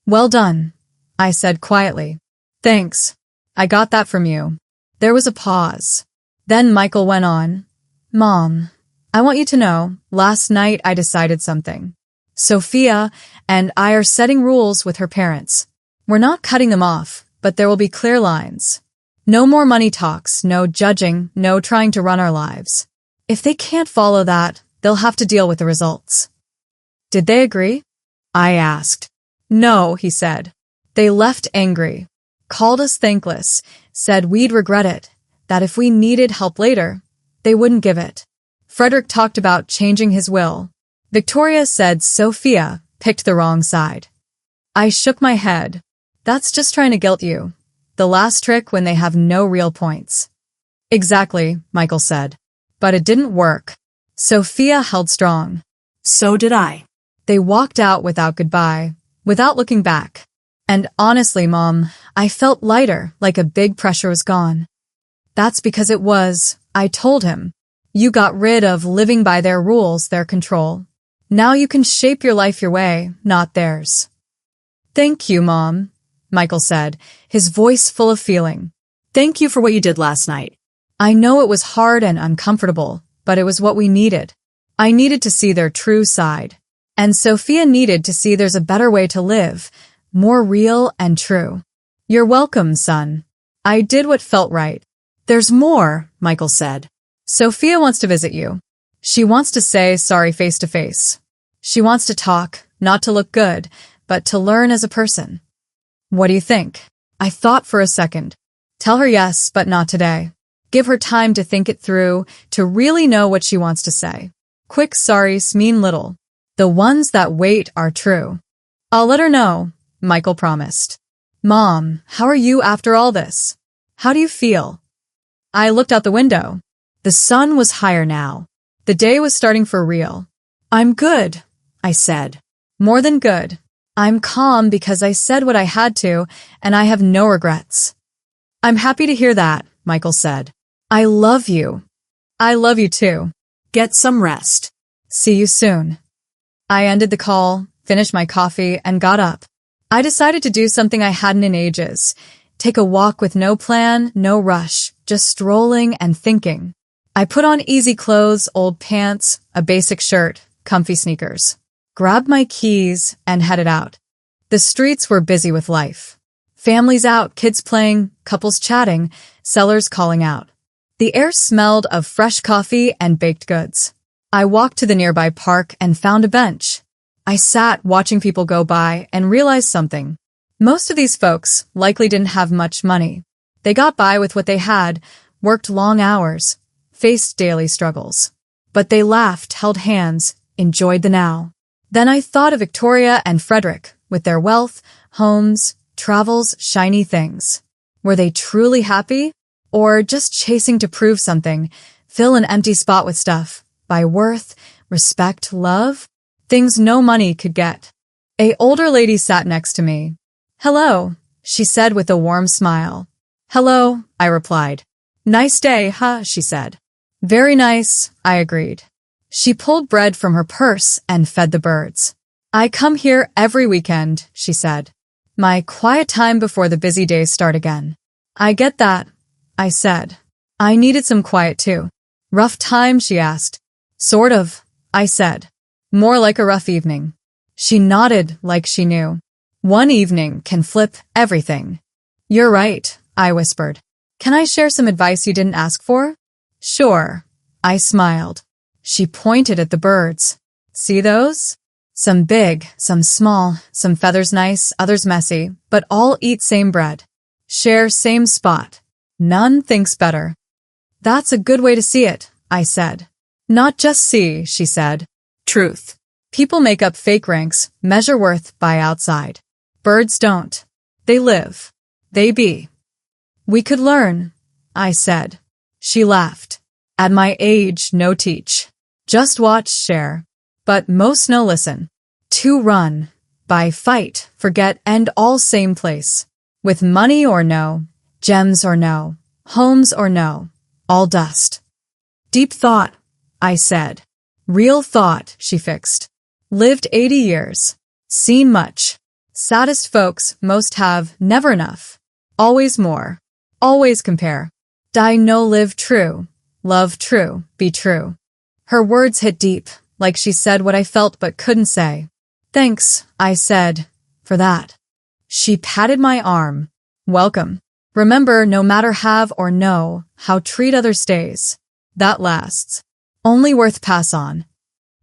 Well done, I said quietly. Thanks. I got that from you. There was a pause. Then Michael went on. Mom, I want you to know, last night I decided something. Sophia and I are setting rules with her parents. We're not cutting them off, but there will be clear lines. No more money talks, no judging, no trying to run our lives. If they can't follow that, they'll have to deal with the results. Did they agree? I asked. No, he said. They left angry, called us thankless, said we'd regret it, that if we needed help later, they wouldn't give it. Frederick talked about changing his will. Victoria said Sophia picked the wrong side. I shook my head. That's just trying to guilt you. The last trick when they have no real points. Exactly, Michael said. But it didn't work. Sophia held strong. So did I. They walked out without goodbye, without looking back. And honestly, Mom, I felt lighter, like a big pressure was gone. That's because it was, I told him. You got rid of living by their rules, their control. Now you can shape your life your way, not theirs. Thank you, Mom, Michael said, his voice full of feeling. Thank you for what you did last night. I know it was hard and uncomfortable, but it was what we needed. I needed to see their true side. And Sophia needed to see there's a better way to live, more real and true. You're welcome, son. I did what felt right. There's more, Michael said. Sophia wants to visit you. She wants to say sorry face to face. She wants to talk, not to look good, but to learn as a person. What do you think? I thought for a second. Tell her yes, but not today. Give her time to think it through, to really know what she wants to say. Quick sorries mean little. The ones that wait are true. I'll let her know, Michael promised. Mom, how are you after all this? How do you feel? I looked out the window. The sun was higher now. The day was starting for real. I'm good, I said. More than good. I'm calm because I said what I had to, and I have no regrets. I'm happy to hear that, Michael said. I love you. I love you too. Get some rest. See you soon. I ended the call, finished my coffee, and got up. I decided to do something I hadn't in ages. Take a walk with no plan, no rush, just strolling and thinking. I put on easy clothes, old pants, a basic shirt, comfy sneakers. Grabbed my keys and headed out. The streets were busy with life. Families out, kids playing, couples chatting, sellers calling out. The air smelled of fresh coffee and baked goods. I walked to the nearby park and found a bench. I sat watching people go by and realized something. Most of these folks likely didn't have much money. They got by with what they had, worked long hours, faced daily struggles. But they laughed, held hands, enjoyed the now. Then I thought of Victoria and Frederick, with their wealth, homes, travels, shiny things. Were they truly happy? Or just chasing to prove something, fill an empty spot with stuff, by worth, respect, love? Things no money could get. An older lady sat next to me. Hello, she said with a warm smile. Hello, I replied. Nice day, huh, she said. Very nice, I agreed. She pulled bread from her purse and fed the birds. I come here every weekend, she said. My quiet time before the busy days start again. I get that, I said. I needed some quiet too. Rough time, she asked. Sort of, I said. More like a rough evening. She nodded like she knew. One evening can flip everything. You're right, I whispered. Can I share some advice you didn't ask for? Sure, I smiled. She pointed at the birds. See those? Some big, some small, some feathers nice, others messy, but all eat same bread. Share same spot. None thinks better. That's a good way to see it, I said. Not just see, she said. Truth. People make up fake ranks, measure worth by outside. Birds don't. They live. They be. We could learn, I said. She laughed. At my age, no teach. Just watch, share. But most no listen. To run. By fight, forget, and all same place. With money or no, gems or no, homes or no, all dust. Deep thought, I said. Real thought, she fixed. Lived 80 years. Seen much. Saddest folks most have never enough. Always more. Always compare. Die no live true. Love true, be true. Her words hit deep, like she said what I felt but couldn't say. Thanks, I said, for that. She patted my arm. Welcome. Remember, no matter have or know, how treat others stays. That lasts. Only worth pass on.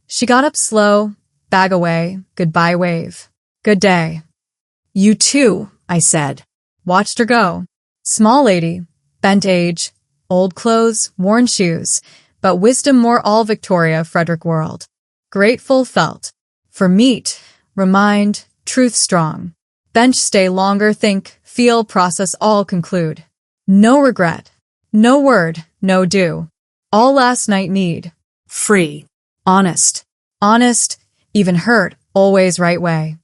She got up slow, bag away, goodbye wave. Good day. You too, I said. Watched her go. Small lady, bent age, old clothes, worn shoes, but wisdom more all Victoria Frederick world. Grateful felt. For meat, remind, truth strong. Bench stay longer, think, feel, process, all conclude. No regret. No word, no do. All last night need. Free. Honest. Honest, even hurt, always right way.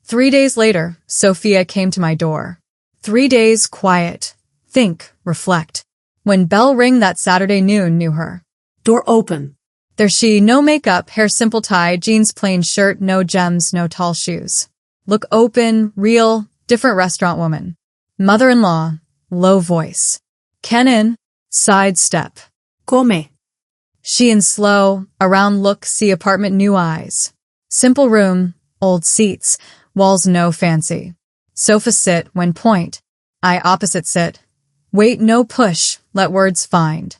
3 days later, Sophia came to my door. 3 days quiet. Think, reflect. When bell ring that Saturday noon knew her. Door open. There she, no makeup, hair simple tie, jeans plain shirt, no gems, no tall shoes. Look open, real, different restaurant woman. Mother-in-law, low voice. Ken in, side step. Come. She in slow, around look, see apartment, new eyes. Simple room, old seats, walls no fancy. Sofa sit, when point. I opposite sit. Wait, no push, let words find.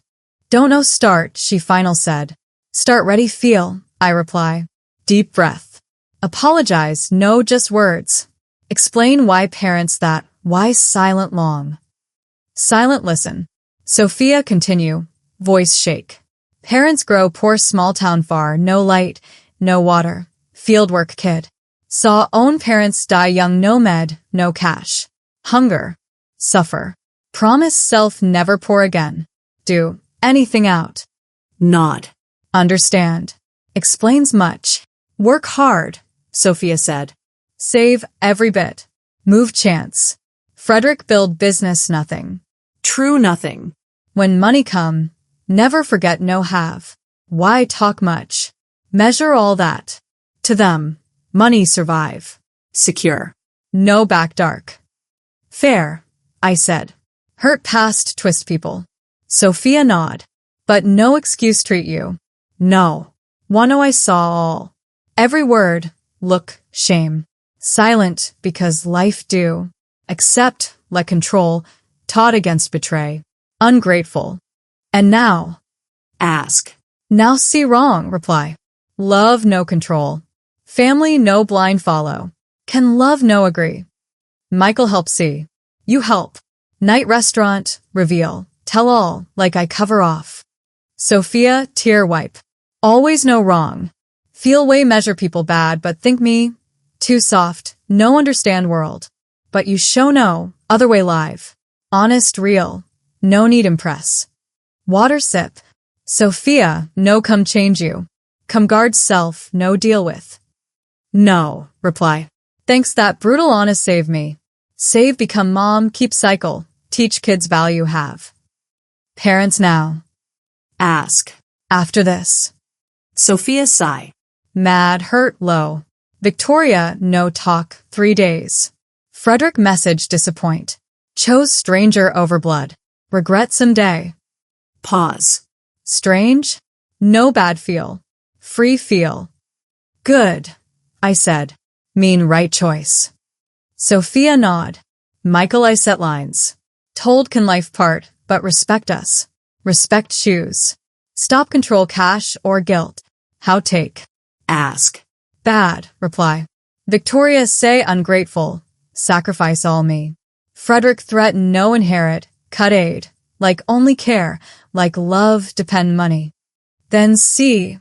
Don't know start, she final said. Start ready, feel, I reply. Deep breath. Apologize, no just words. Explain why parents that, why silent long. Silent listen. Sophia continue, voice shake. Parents grow poor small town far, no light, no water. Fieldwork kid. Saw own parents die young, no med, no cash. Hunger. Suffer. Promise self never pour again. Do anything out. Nod. Understand. Explains much. Work hard, Sophia said. Save every bit. Move chance. Frederick build business nothing. True nothing. When money come, never forget no have. Why talk much? Measure all that. To them, money survive. Secure. No back dark. Fair, I said. Hurt past twist people. Sophia nod. But no excuse treat you. No. Wanna I saw all. Every word, look, shame. Silent because life do. Accept, let control, taught against betray. Ungrateful. And now? Ask. Now see wrong, reply. Love no control. Family no blind follow. Can love no agree. Michael help see. You help. Night restaurant, reveal. Tell all, like I cover off. Sophia, tear wipe. Always no wrong. Feel way measure people bad, but think me. Too soft, no understand world. But you show no, other way live. Honest, real. No need impress. Water sip. Sophia, no come change you. Come guard self, no deal with. No, reply. Thanks that brutal honest save me. Save become mom, keep cycle. Teach kids value have. Parents now. Ask. After this. Sophia sigh. Mad, hurt, low. Victoria, no talk, 3 days. Frederick message disappoint. Chose stranger over blood. Regret someday. Pause. Strange? No bad feel. Free feel. Good, I said. Mean right choice. Sophia nod. Michael I set lines. Told can life part, but respect us. Respect choose. Stop control cash or guilt. How take? Ask. Bad, reply. Victoria say ungrateful. Sacrifice all me. Frederick threaten no inherit. Cut aid. Like only care. Like love depend money. Then see.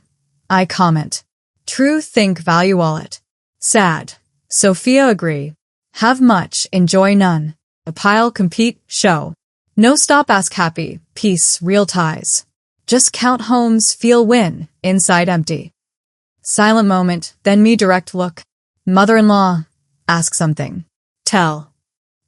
I comment. True think value all it. Sad. Sophia agree. Have much, enjoy none. A pile compete, show. No stop ask happy, peace, real ties. Just count homes, feel win, inside empty. Silent moment, then me direct look. Mother-in-law, ask something. Tell.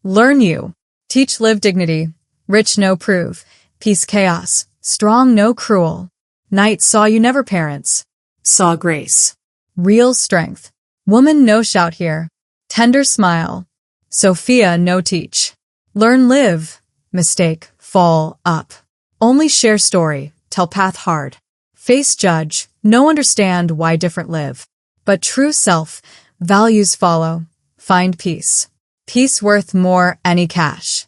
Learn you. Teach live dignity. Rich no prove. Peace chaos. Strong no cruel. Night saw you never parents. Saw grace. Real strength. Woman no shout here. Tender smile. Sophia no teach. Learn live. Mistake. Fall up. Only share story. Tell path hard. Face judge. No understand why different live. But true self. Values follow. Find peace. Peace worth more any cash.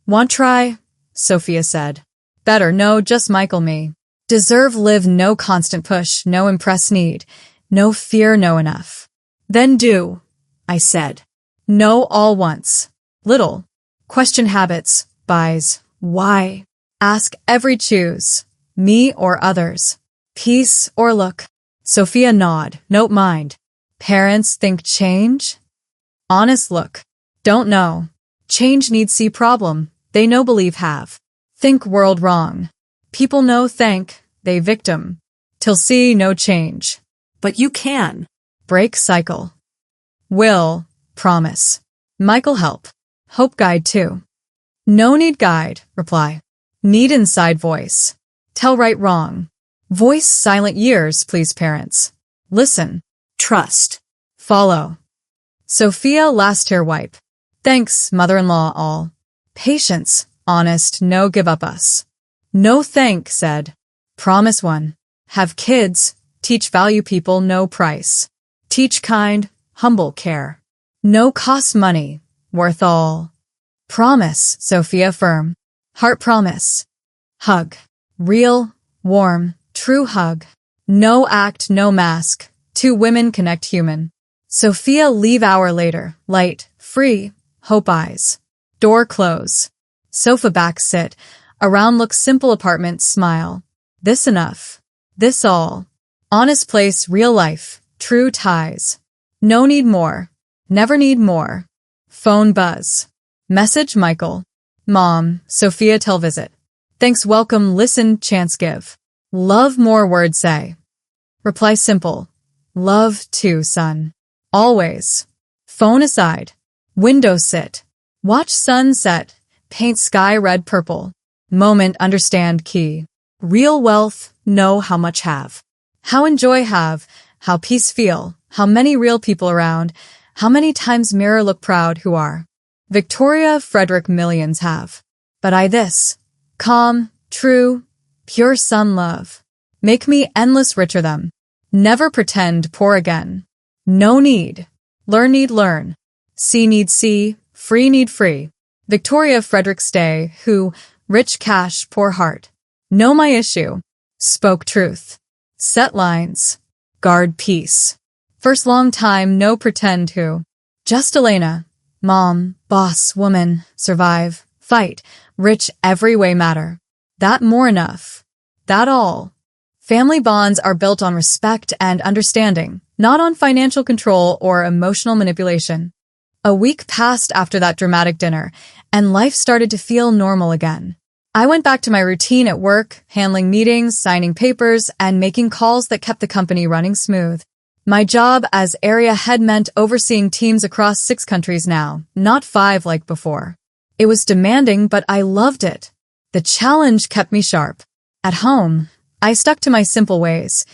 Want try? Sophia said. Better no just Michael me. Deserve live no constant push, no impress need. No fear no enough. Then do, I said. No all once. Little. Question habits, buys, why. Ask every choose. Me or others. Peace or look. Sophia nod, note mind. Parents think change? Honest look. Don't know. Change needs see problem. They no believe have. Think world wrong. People no thank. They victim. Till see no change. But you can. Break cycle. Will. Promise. Michael help. Hope guide too. No need guide. Reply. Need inside voice. Tell right wrong. Voice silent years, please parents. Listen. Trust. Follow. Sophia last tear wipe. Thanks, mother-in-law all. Patience. Honest, no give up us. No thank, said. Promise one. Have kids. Teach value people, no price. Teach kind, humble care. No cost money. Worth all. Promise, Sophia firm. Heart promise. Hug. Real, warm, true hug. No act, no mask. Two women connect human. Sophia leave hour later. Light, free, hope eyes. Door close. Sofa back sit. Around look simple apartment smile. This enough. This all. Honest place, real life. True ties. No need more. Never need more. Phone buzz. Message Michael. Mom, Sophia tell visit. Thanks welcome listen chance give. Love more word say. Reply simple. Love too son. Always. Phone aside. Window sit. Watch sunset. Paint sky red purple. Moment understand key. Real wealth know how much have. How enjoy have. How peace feel. How many real people around. How many times mirror look proud who are. Victoria Frederick millions have. But I this. Calm, true, pure sun love. Make me endless richer them. Never pretend poor again. No need. Learn need learn. See need see. Free need free. Victoria Frederick stay, who, rich cash, poor heart. Know my issue. Spoke truth. Set lines. Guard peace. First long time no pretend who. Just Elena. Mom, boss, woman, survive, fight, rich every way matter. That more enough. That all. Family bonds are built on respect and understanding, not on financial control or emotional manipulation. A week passed after that dramatic dinner, and life started to feel normal again. I went back to my routine at work, handling meetings, signing papers, and making calls that kept the company running smooth. My job as area head meant overseeing teams across 6 countries now, not 5 like before. It was demanding, but I loved it. The challenge kept me sharp. At home, I stuck to my simple ways,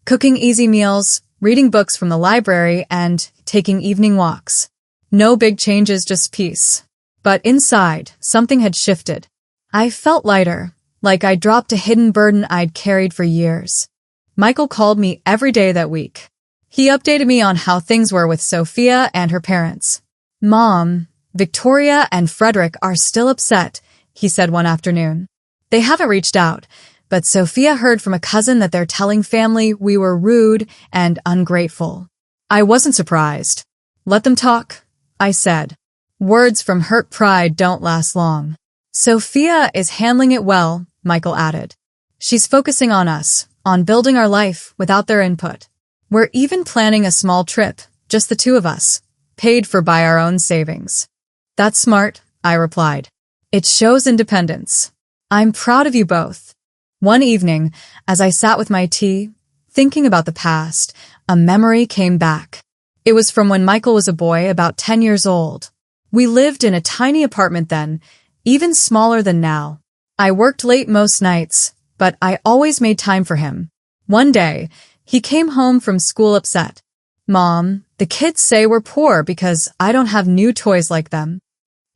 cooking easy meals, reading books from the library, and taking evening walks. No big changes, just peace. But inside, something had shifted. I felt lighter, like I dropped a hidden burden I'd carried for years. Michael called me every day that week. He updated me on how things were with Sophia and her parents. Mom, Victoria and Frederick are still upset, he said one afternoon. They haven't reached out, but Sophia heard from a cousin that they're telling family we were rude and ungrateful. I wasn't surprised. Let them talk, I said. Words from hurt pride don't last long. Sophia is handling it well, Michael added. She's focusing on us, on building our life without their input. We're even planning a small trip, just the 2 of us, paid for by our own savings. That's smart, I replied. It shows independence. I'm proud of you both. One evening, as I sat with my tea, thinking about the past, a memory came back. It was from when Michael was a boy about 10 years old. We lived in a tiny apartment then, even smaller than now. I worked late most nights, but I always made time for him. One day, he came home from school upset. Mom, the kids say we're poor because I don't have new toys like them.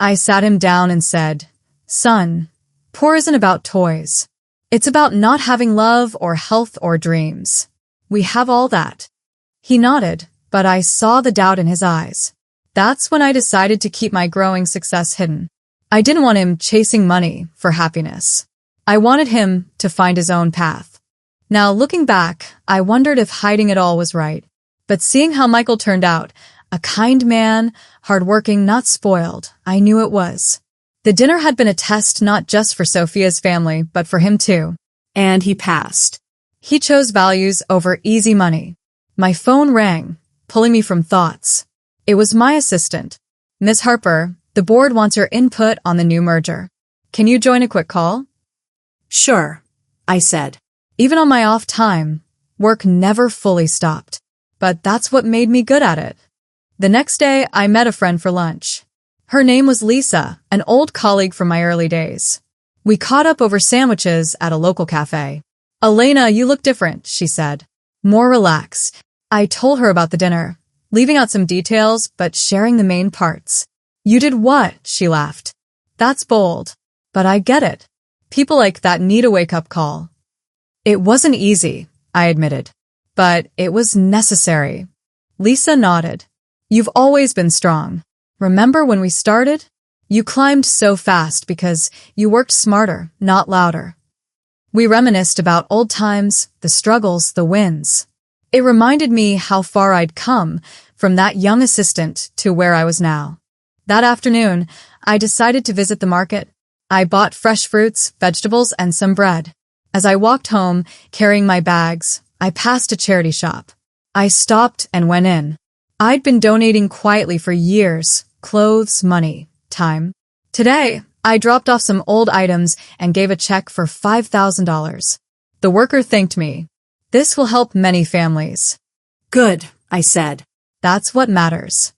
I sat him down and said, Son, poor isn't about toys. It's about not having love or health or dreams. We have all that. He nodded, but I saw the doubt in his eyes. That's when I decided to keep my growing success hidden. I didn't want him chasing money for happiness. I wanted him to find his own path. Now, looking back, I wondered if hiding it all was right. But seeing how Michael turned out, a kind man, hardworking, not spoiled, I knew it was. The dinner had been a test not just for Sophia's family, but for him too. And he passed. He chose values over easy money. My phone rang, pulling me from thoughts. It was my assistant. Miss Harper, the board wants your input on the new merger. Can you join a quick call? Sure, I said. Even on my off time, work never fully stopped. But that's what made me good at it. The next day, I met a friend for lunch. Her name was Lisa, an old colleague from my early days. We caught up over sandwiches at a local cafe. "Elena, you look different," she said. "More relaxed." I told her about the dinner, leaving out some details but sharing the main parts. "You did what?" she laughed. "That's bold. But I get it. People like that need a wake-up call." "It wasn't easy," I admitted. "But it was necessary." Lisa nodded. "You've always been strong. Remember when we started? You climbed so fast because you worked smarter, not louder." We reminisced about old times, the struggles, the wins. It reminded me how far I'd come from that young assistant to where I was now. That afternoon, I decided to visit the market. I bought fresh fruits, vegetables, and some bread. As I walked home, carrying my bags, I passed a charity shop. I stopped and went in. I'd been donating quietly for years, clothes, money, time. Today, I dropped off some old items and gave a check for $5,000. The worker thanked me. "This will help many families." "Good," I said. That's what matters.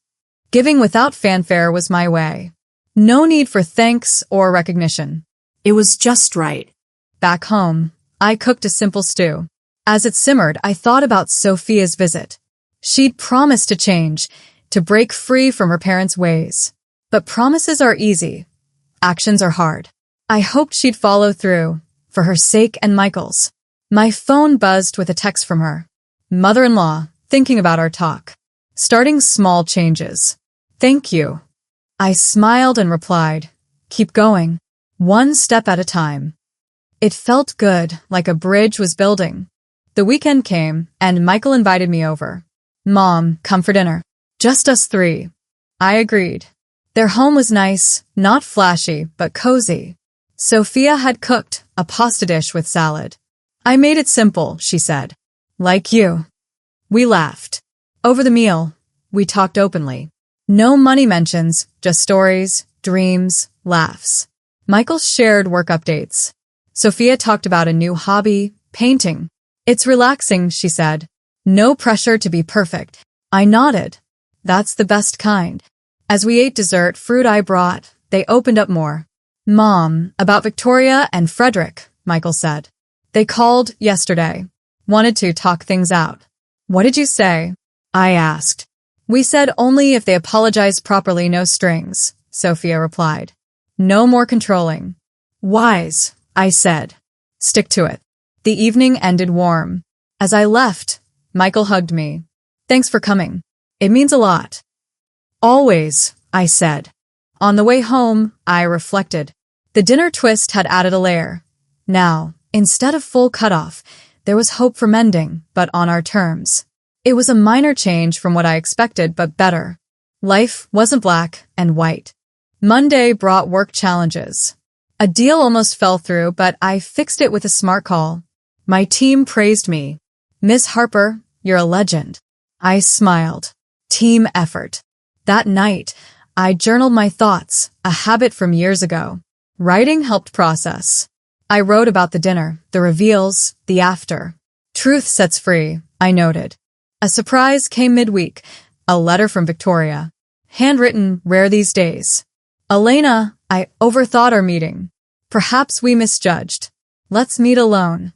Giving without fanfare was my way. No need for thanks or recognition. It was just right. Back home, I cooked a simple stew. As it simmered, I thought about Sophia's visit. She'd promised to change, to break free from her parents' ways. But promises are easy. Actions are hard. I hoped she'd follow through, for her sake and Michael's. My phone buzzed with a text from her. "Mother-in-law, thinking about our talk. Starting small changes. Thank you." I smiled and replied, "Keep going. One step at a time." It felt good, like a bridge was building. The weekend came, and Michael invited me over. "Mom, come for dinner. Just us three." I agreed. Their home was nice, not flashy, but cozy. Sophia had cooked a pasta dish with salad. "I made it simple," she said. "Like you." We laughed. Over the meal, we talked openly. No money mentions, just stories, dreams, laughs. Michael shared work updates. Sophia talked about a new hobby, painting. "It's relaxing," she said. "No pressure to be perfect." I nodded. That's the best kind. As we ate dessert fruit I brought, they opened up more. "Mom, about Victoria and Frederick," Michael said. "They called yesterday. Wanted to talk things out." "What did you say?" I asked. "We said only if they apologize properly, no strings," Sophia replied. "No more controlling." "Wise," I said. "Stick to it." The evening ended warm. As I left, Michael hugged me. "Thanks for coming. It means a lot." "Always," I said. On the way home, I reflected. The dinner twist had added a layer. Now, instead of full cutoff, there was hope for mending, but on our terms. It was a minor change from what I expected, but better. Life wasn't black and white. Monday brought work challenges. A deal almost fell through, but I fixed it with a smart call. My team praised me. "Miss Harper, you're a legend." I smiled. Team effort. That night, I journaled my thoughts, a habit from years ago. Writing helped process. I wrote about the dinner, the reveals, the after. Truth sets free, I noted. A surprise came midweek, a letter from Victoria. Handwritten, rare these days. "Elena, I overthought our meeting. Perhaps we misjudged. Let's meet alone."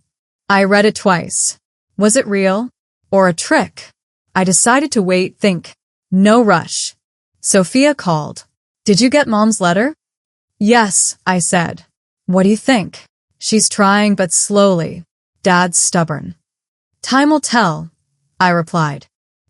I read it twice. Was it real? Or a trick? I decided to wait, think. No rush. Sophia called. "Did you get Mom's letter?" "Yes," I said. "What do you think?" "She's trying, but slowly. Dad's stubborn." "Time will tell," I replied.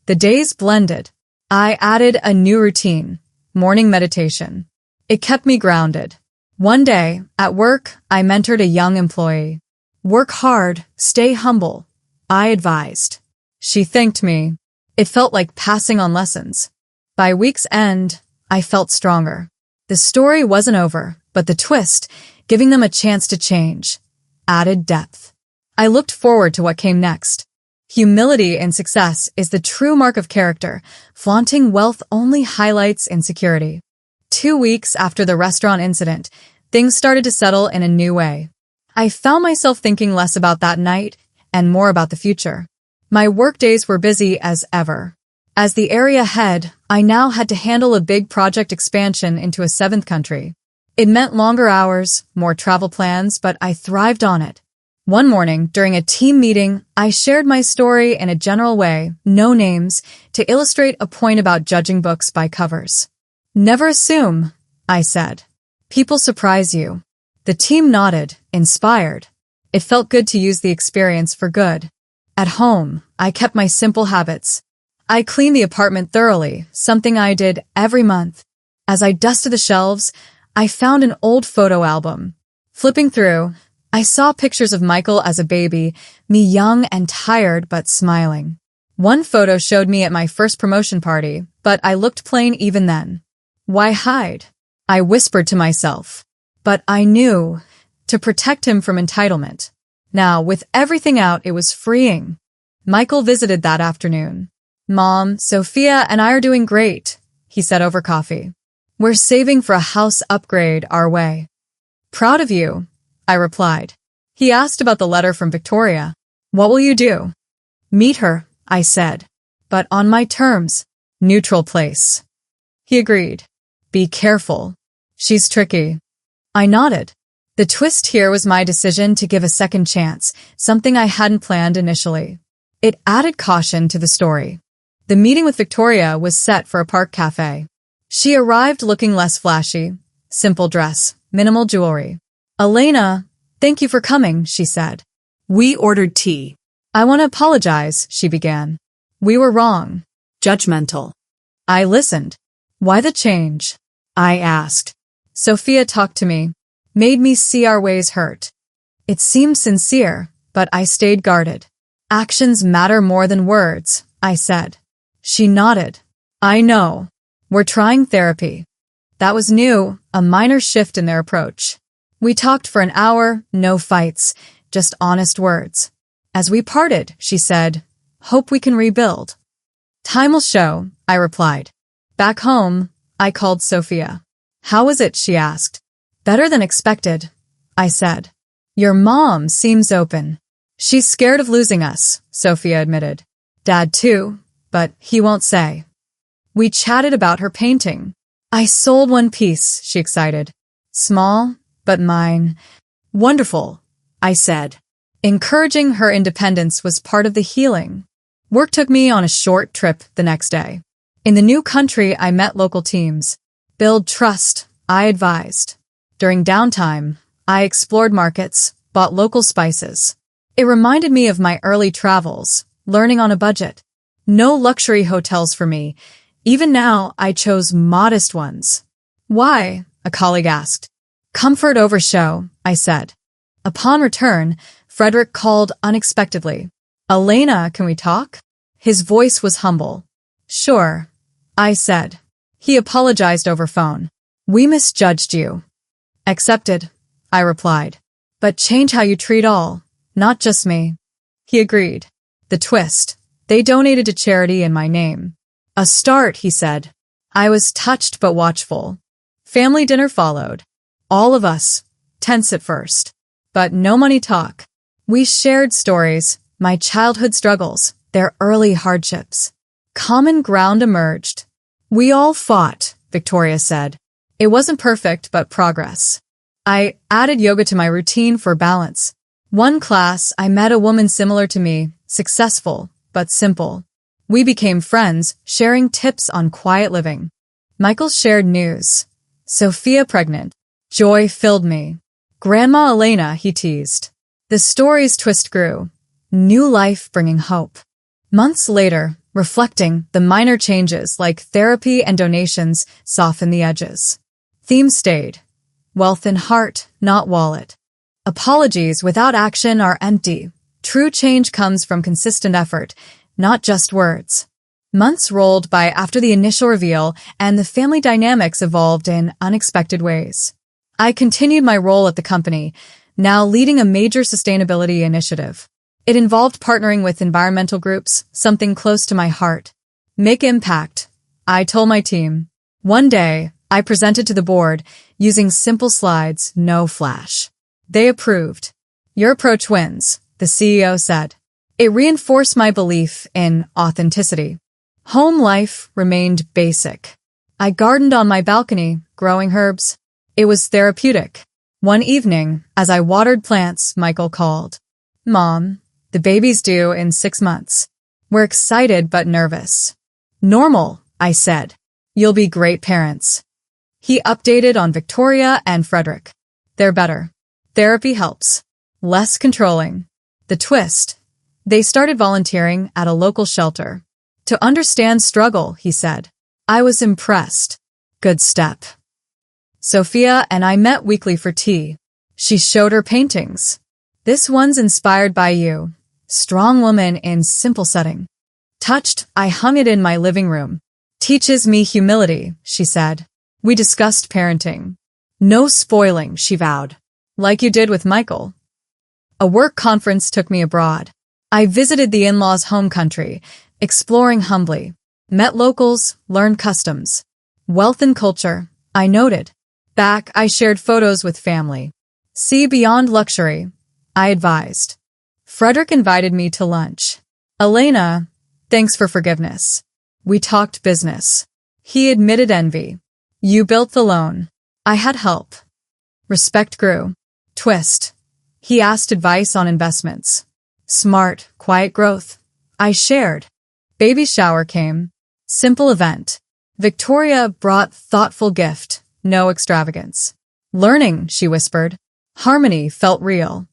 The days blended. I added a new routine, morning meditation. It kept me grounded. One day, at work, I mentored a young employee. "Work hard, stay humble," I advised. She thanked me. It felt like passing on lessons. By week's end, I felt stronger. The story wasn't over, but the twist, giving them a chance to change, added depth. I looked forward to what came next. Humility in success is the true mark of character. Flaunting wealth only highlights insecurity. 2 weeks after the restaurant incident, things started to settle in a new way. I found myself thinking less about that night and more about the future. My work days were busy as ever. As the area head, I now had to handle a big project expansion into a seventh country. It meant longer hours, more travel plans, but I thrived on it. One morning, during a team meeting, I shared my story in a general way, no names, to illustrate a point about judging books by covers. Never assume, I said. People surprise you. The team nodded, inspired. It felt good to use the experience for good. At home, I kept my simple habits. I cleaned the apartment thoroughly, something I did every month. As I dusted the shelves, I found an old photo album. Flipping through, I saw pictures of Michael as a baby, me young and tired but smiling. One photo showed me at my first promotion party, but I looked plain even then. Why hide? I whispered to myself. But I knew, to protect him from entitlement. Now, with everything out, it was freeing. Michael visited that afternoon. Mom, Sophia and I are doing great, he said over coffee. We're saving for a house upgrade our way. Proud of you, I replied. He asked about the letter from Victoria. What will you do? Meet her, I said. But on my terms. Neutral place. He agreed. Be careful. She's tricky. I nodded. The twist here was my decision to give a second chance, something I hadn't planned initially. It added caution to the story. The meeting with Victoria was set for a park cafe. She arrived looking less flashy, simple dress, minimal jewelry. Elena, thank you for coming, she said. We ordered tea. I want to apologize, she began. We were wrong. Judgmental. I listened. Why the change? I asked. Sophia talked to me, made me see our ways hurt. It seemed sincere, but I stayed guarded. Actions matter more than words, I said. She nodded. I know. We're trying therapy. That was new, a minor shift in their approach. We talked for an hour, no fights, just honest words. As we parted, she said, hope we can rebuild. Time will show, I replied. Back home, I called Sophia. How was it, she asked. Better than expected, I said. Your mom seems open. She's scared of losing us, Sophia admitted. Dad too, but he won't say. We chatted about her painting. I sold one piece, she excited. Small, but mine. Wonderful, I said. Encouraging her independence was part of the healing. Work took me on a short trip the next day. In the new country, I met local teams. Build trust, I advised. During downtime, I explored markets, bought local spices. It reminded me of my early travels, learning on a budget. No luxury hotels for me. Even now, I chose modest ones. Why? A colleague asked. Comfort over show, I said. Upon return, Frederick called unexpectedly. Elena, can we talk? His voice was humble. Sure, I said. He apologized over phone. We misjudged you. Accepted, I replied. But change how you treat all, not just me. He agreed. The twist. They donated to charity in my name. A start, he said. I was touched but watchful. Family dinner followed. All of us, tense at first. But no money talk. We shared stories, my childhood struggles, their early hardships. Common ground emerged. We all fought, Victoria said. It wasn't perfect, but progress. I added yoga to my routine for balance. One class, I met a woman similar to me, successful, but simple. We became friends, sharing tips on quiet living. Michael shared news. Sophia pregnant. Joy filled me. Grandma Elena, he teased. The story's twist grew. New life bringing hope. Months later, reflecting, the minor changes like therapy and donations softened the edges. Theme stayed. Wealth in heart, not wallet. Apologies without action are empty. True change comes from consistent effort, not just words. Months rolled by after the initial reveal, and the family dynamics evolved in unexpected ways. I continued my role at the company, now leading a major sustainability initiative. It involved partnering with environmental groups, something close to my heart. Make impact, I told my team. One day, I presented to the board, using simple slides, no flash. They approved. Your approach wins, the CEO said. It reinforced my belief in authenticity. Home life remained basic. I gardened on my balcony, growing herbs. It was therapeutic. One evening, as I watered plants, Michael called. Mom, the baby's due in 6 months. We're excited but nervous. Normal, I said. You'll be great parents. He updated on Victoria and Frederick. They're better. Therapy helps. Less controlling. The twist. They started volunteering at a local shelter. To understand struggle, he said. I was impressed. Good step. Sophia and I met weekly for tea. She showed her paintings. This one's inspired by you. Strong woman in simple setting. Touched, I hung it in my living room. Teaches me humility, she said. We discussed parenting. No spoiling, she vowed. Like you did with Michael. A work conference took me abroad. I visited the in-laws' home country, exploring humbly. Met locals, learned customs. Wealth and culture, I noted. Back, I shared photos with family. See beyond luxury, I advised. Frederick invited me to lunch. Elena, thanks for forgiveness. We talked business. He admitted envy. You built the loan. I had help. Respect grew. Twist. He asked advice on investments. Smart, quiet growth. I shared. Baby shower came. Simple event. Victoria brought thoughtful gift, no extravagance. Learning, she whispered. Harmony felt real.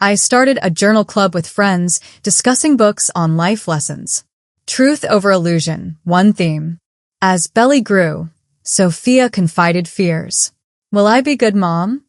I started a journal club with friends, discussing books on life lessons. Truth over illusion, one theme. As Belly grew, Sophia confided fears. Will I be good mom?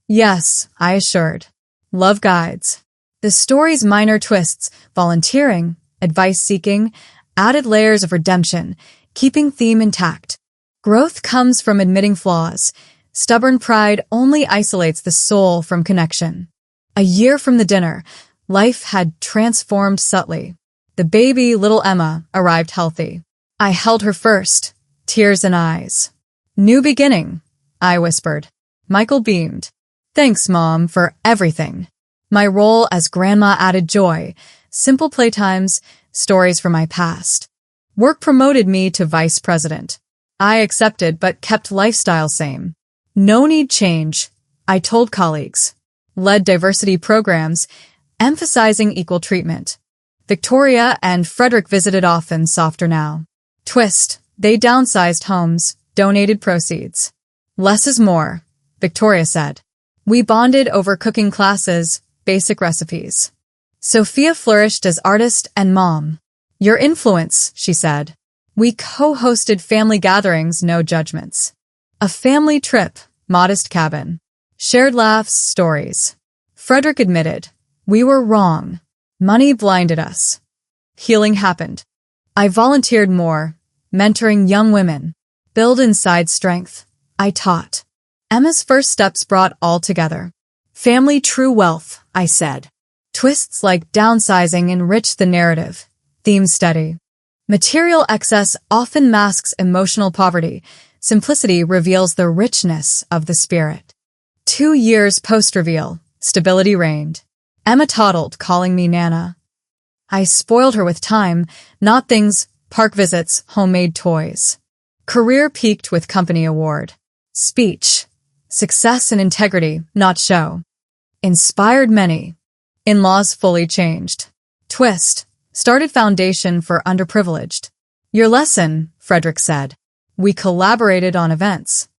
Yes, I assured. Love guides. The story's minor twists, volunteering, advice-seeking, added layers of redemption, keeping theme intact. Growth comes from admitting flaws. Stubborn pride only isolates the soul from connection. A year from the dinner, life had transformed subtly. The baby, little Emma, arrived healthy. I held her first, tears in eyes. New beginning, I whispered. Michael beamed. Thanks, Mom, for everything. My role as grandma added joy, simple playtimes, stories from my past. Work promoted me to vice president. I accepted but kept lifestyle same. No need change, I told colleagues. Led diversity programs, emphasizing equal treatment. Victoria and Frederick visited often, softer now. Twist, they downsized homes, donated proceeds. Less is more, Victoria said. We bonded over cooking classes, basic recipes. Sophia flourished as artist and mom. Your influence, she said. We co-hosted family gatherings, no judgments. A family trip, modest cabin. Shared laughs, stories. Frederick admitted, we were wrong. Money blinded us. Healing happened. I volunteered more, mentoring young women. Build inside strength. I taught. Emma's first steps brought all together. Family true wealth, I said. Twists like downsizing enrich the narrative. Theme steady. Material excess often masks emotional poverty. Simplicity reveals the richness of the spirit. 2 years post-reveal, stability reigned. Emma toddled, calling me Nana. I spoiled her with time, not things, park visits, homemade toys. Career peaked with company award. Speech. Success and integrity, not show. Inspired many. In-laws fully changed. Twist. Started foundation for underprivileged. Your lesson, Frederick said. We collaborated on events.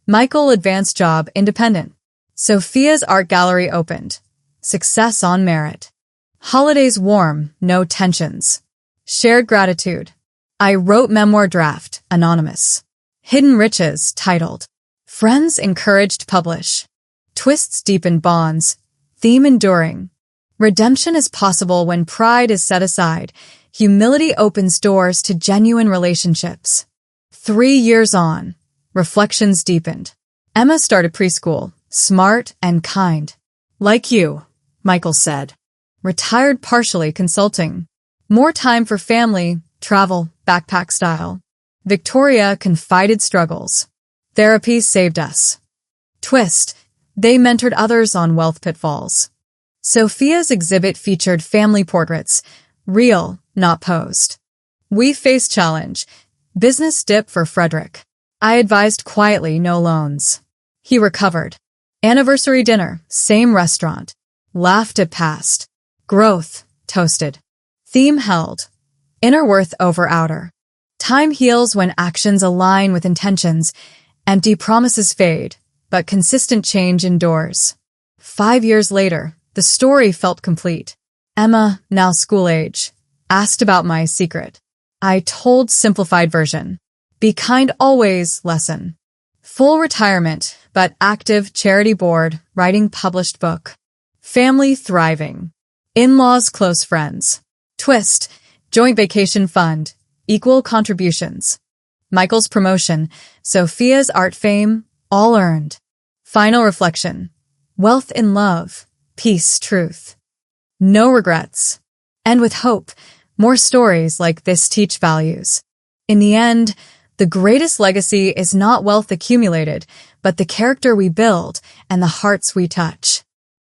Michael advanced job independent. Sophia's art gallery opened. Success on merit. Holidays warm, no tensions. Shared gratitude. I wrote memoir draft, anonymous. Hidden riches, titled. Friends encouraged publish. Twists deepened bonds. Theme enduring. Redemption is possible when pride is set aside. Humility opens doors to genuine relationships. 3 years on. Reflections deepened. Emma started preschool, smart and kind. Like you, Michael said. Retired partially consulting. More time for family, travel, backpack style. Victoria confided struggles. Therapy saved us. Twist. They mentored others on wealth pitfalls. Sophia's exhibit featured family portraits, real, not posed. We face challenge. Business dip for Frederick. I advised quietly, no loans. He recovered. Anniversary dinner, same restaurant. Laughed at past. Growth, toasted. Theme held. Inner worth over outer. Time heals when actions align with intentions. Empty promises fade, but consistent change endures. 5 years later, the story felt complete. Emma, now school age, asked about my secret. I told simplified version. Be kind always lesson. Full retirement, but active charity board, writing published book. Family thriving. In-laws close friends. Twist, joint vacation fund, equal contributions. Michael's promotion, Sophia's art fame, all earned. Final reflection. Wealth in love, peace, truth. No regrets. And with hope, more stories like this teach values. In the end, the greatest legacy is not wealth accumulated, but the character we build and the hearts we touch.